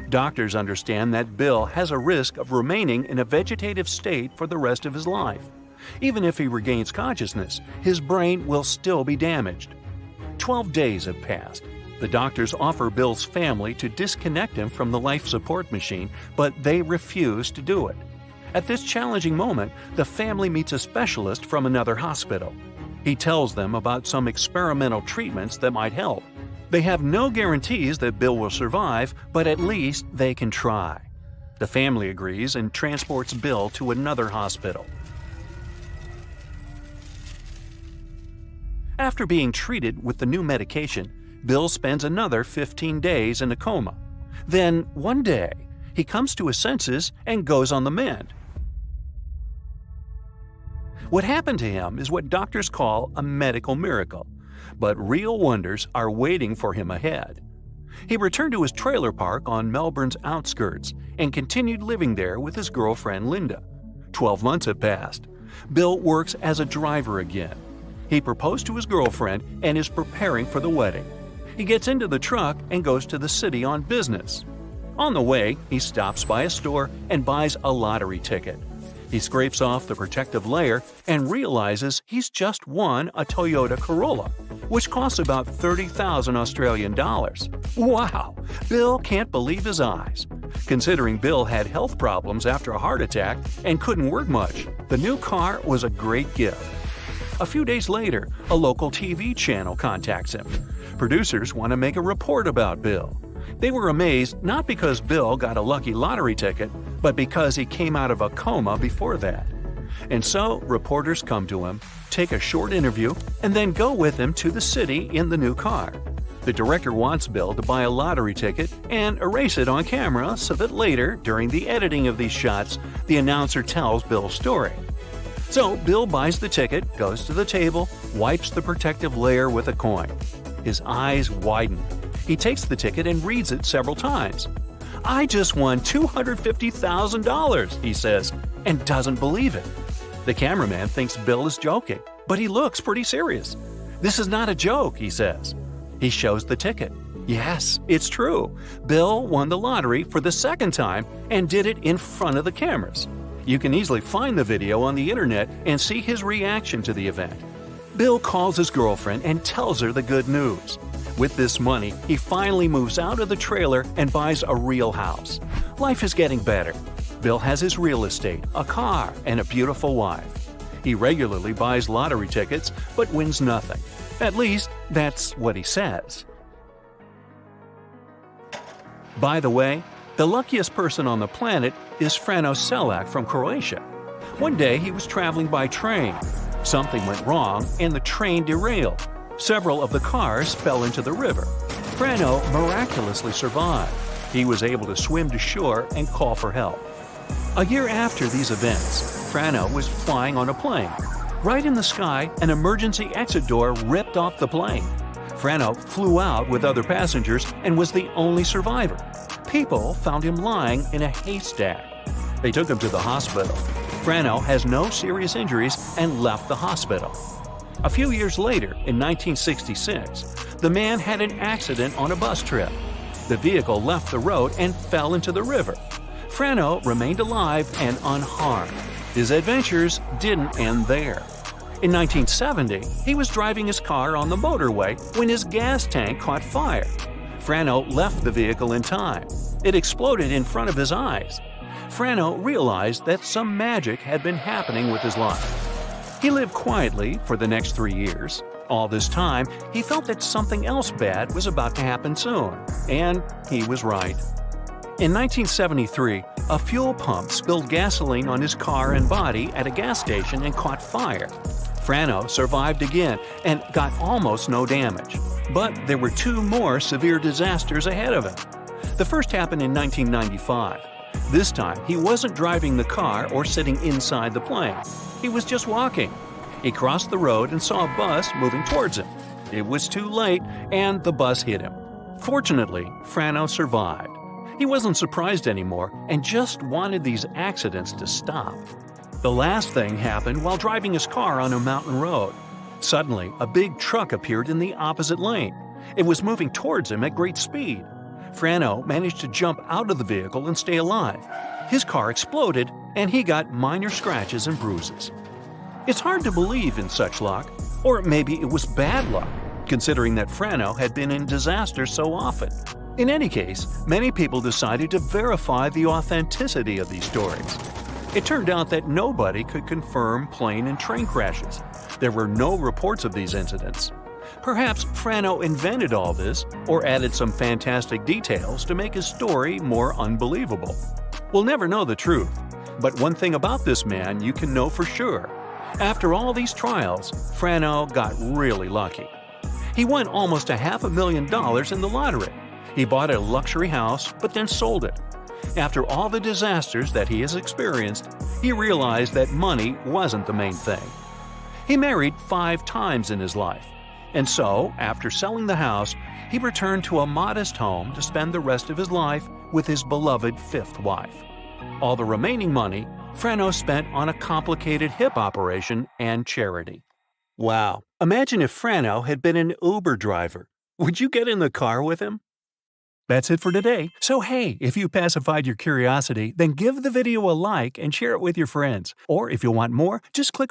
Doctors understand that Bill has a risk of remaining in a vegetative state for the rest of his life. Even if he regains consciousness, his brain will still be damaged. 12 days have passed. The doctors offer Bill's family to disconnect him from the life support machine, but they refuse to do it. At this challenging moment, the family meets a specialist from another hospital. He tells them about some experimental treatments that might help. They have no guarantees that Bill will survive, but at least they can try. The family agrees and transports Bill to another hospital. After being treated with the new medication, Bill spends another 15 days in a coma. Then, one day, he comes to his senses and goes on the mend. What happened to him is what doctors call a medical miracle, but real wonders are waiting for him ahead. He returned to his trailer park on Melbourne's outskirts and continued living there with his girlfriend Linda. 12 months have passed. Bill works as a driver again. He proposed to his girlfriend and is preparing for the wedding. He gets into the truck and goes to the city on business. On the way, he stops by a store and buys a lottery ticket. He scrapes off the protective layer and realizes he's just won a Toyota Corolla, which costs about 30,000 Australian dollars. Wow! Bill can't believe his eyes. Considering Bill had health problems after a heart attack and couldn't work much, the new car was a great gift. A few days later, a local TV channel contacts him. Producers want to make a report about Bill. They were amazed not because Bill got a lucky lottery ticket, but because he came out of a coma before that. And so, reporters come to him, take a short interview, and then go with him to the city in the new car. The director wants Bill to buy a lottery ticket and erase it on camera so that later, during the editing of these shots, the announcer tells Bill's story. So Bill buys the ticket, goes to the table, wipes the protective layer with a coin. His eyes widen. He takes the ticket and reads it several times. "I just won $250,000, he says, and doesn't believe it. The cameraman thinks Bill is joking, but he looks pretty serious. "This is not a joke," he says. He shows the ticket. Yes, it's true. Bill won the lottery for the second time and did it in front of the cameras. You can easily find the video on the internet and see his reaction to the event. Bill calls his girlfriend and tells her the good news. With this money, he finally moves out of the trailer and buys a real house. Life is getting better. Bill has his real estate, a car, and a beautiful wife. He regularly buys lottery tickets but wins nothing. At least, that's what he says. By the way, the luckiest person on the planet is Frano Selak from Croatia. One day he was traveling by train. Something went wrong and the train derailed. Several of the cars fell into the river. Frano miraculously survived. He was able to swim to shore and call for help. A year after these events, Frano was flying on a plane. Right in the sky, an emergency exit door ripped off the plane. Frano flew out with other passengers and was the only survivor. People found him lying in a haystack. They took him to the hospital. Frano has no serious injuries and left the hospital. A few years later, in 1966, the man had an accident on a bus trip. The vehicle left the road and fell into the river. Frano remained alive and unharmed. His adventures didn't end there. In 1970, he was driving his car on the motorway when his gas tank caught fire. Frano left the vehicle in time. It exploded in front of his eyes. Frano realized that some magic had been happening with his life. He lived quietly for the next 3 years. All this time, he felt that something else bad was about to happen soon. And he was right. In 1973, a fuel pump spilled gasoline on his car and body at a gas station and caught fire. Frano survived again and got almost no damage. But there were 2 more severe disasters ahead of him. The first happened in 1995. This time, he wasn't driving the car or sitting inside the plane. He was just walking. He crossed the road and saw a bus moving towards him. It was too late, and the bus hit him. Fortunately, Frano survived. He wasn't surprised anymore and just wanted these accidents to stop. The last thing happened while driving his car on a mountain road. Suddenly, a big truck appeared in the opposite lane. It was moving towards him at great speed. Frano managed to jump out of the vehicle and stay alive. His car exploded, and he got minor scratches and bruises. It's hard to believe in such luck, or maybe it was bad luck, considering that Frano had been in disasters so often. In any case, many people decided to verify the authenticity of these stories. It turned out that nobody could confirm plane and train crashes. There were no reports of these incidents. Perhaps Frano invented all this or added some fantastic details to make his story more unbelievable. We'll never know the truth, but one thing about this man you can know for sure. After all these trials, Frano got really lucky. He won almost $500,000 in the lottery. He bought a luxury house but then sold it. After all the disasters that he has experienced, he realized that money wasn't the main thing. He married 5 times in his life. And so, after selling the house, he returned to a modest home to spend the rest of his life with his beloved 5th wife. All the remaining money, Frano spent on a complicated hip operation and charity. Wow, imagine if Frano had been an Uber driver. Would you get in the car with him? That's it for today. So hey, if you pacified your curiosity, then give the video a like and share it with your friends. Or if you want more, just click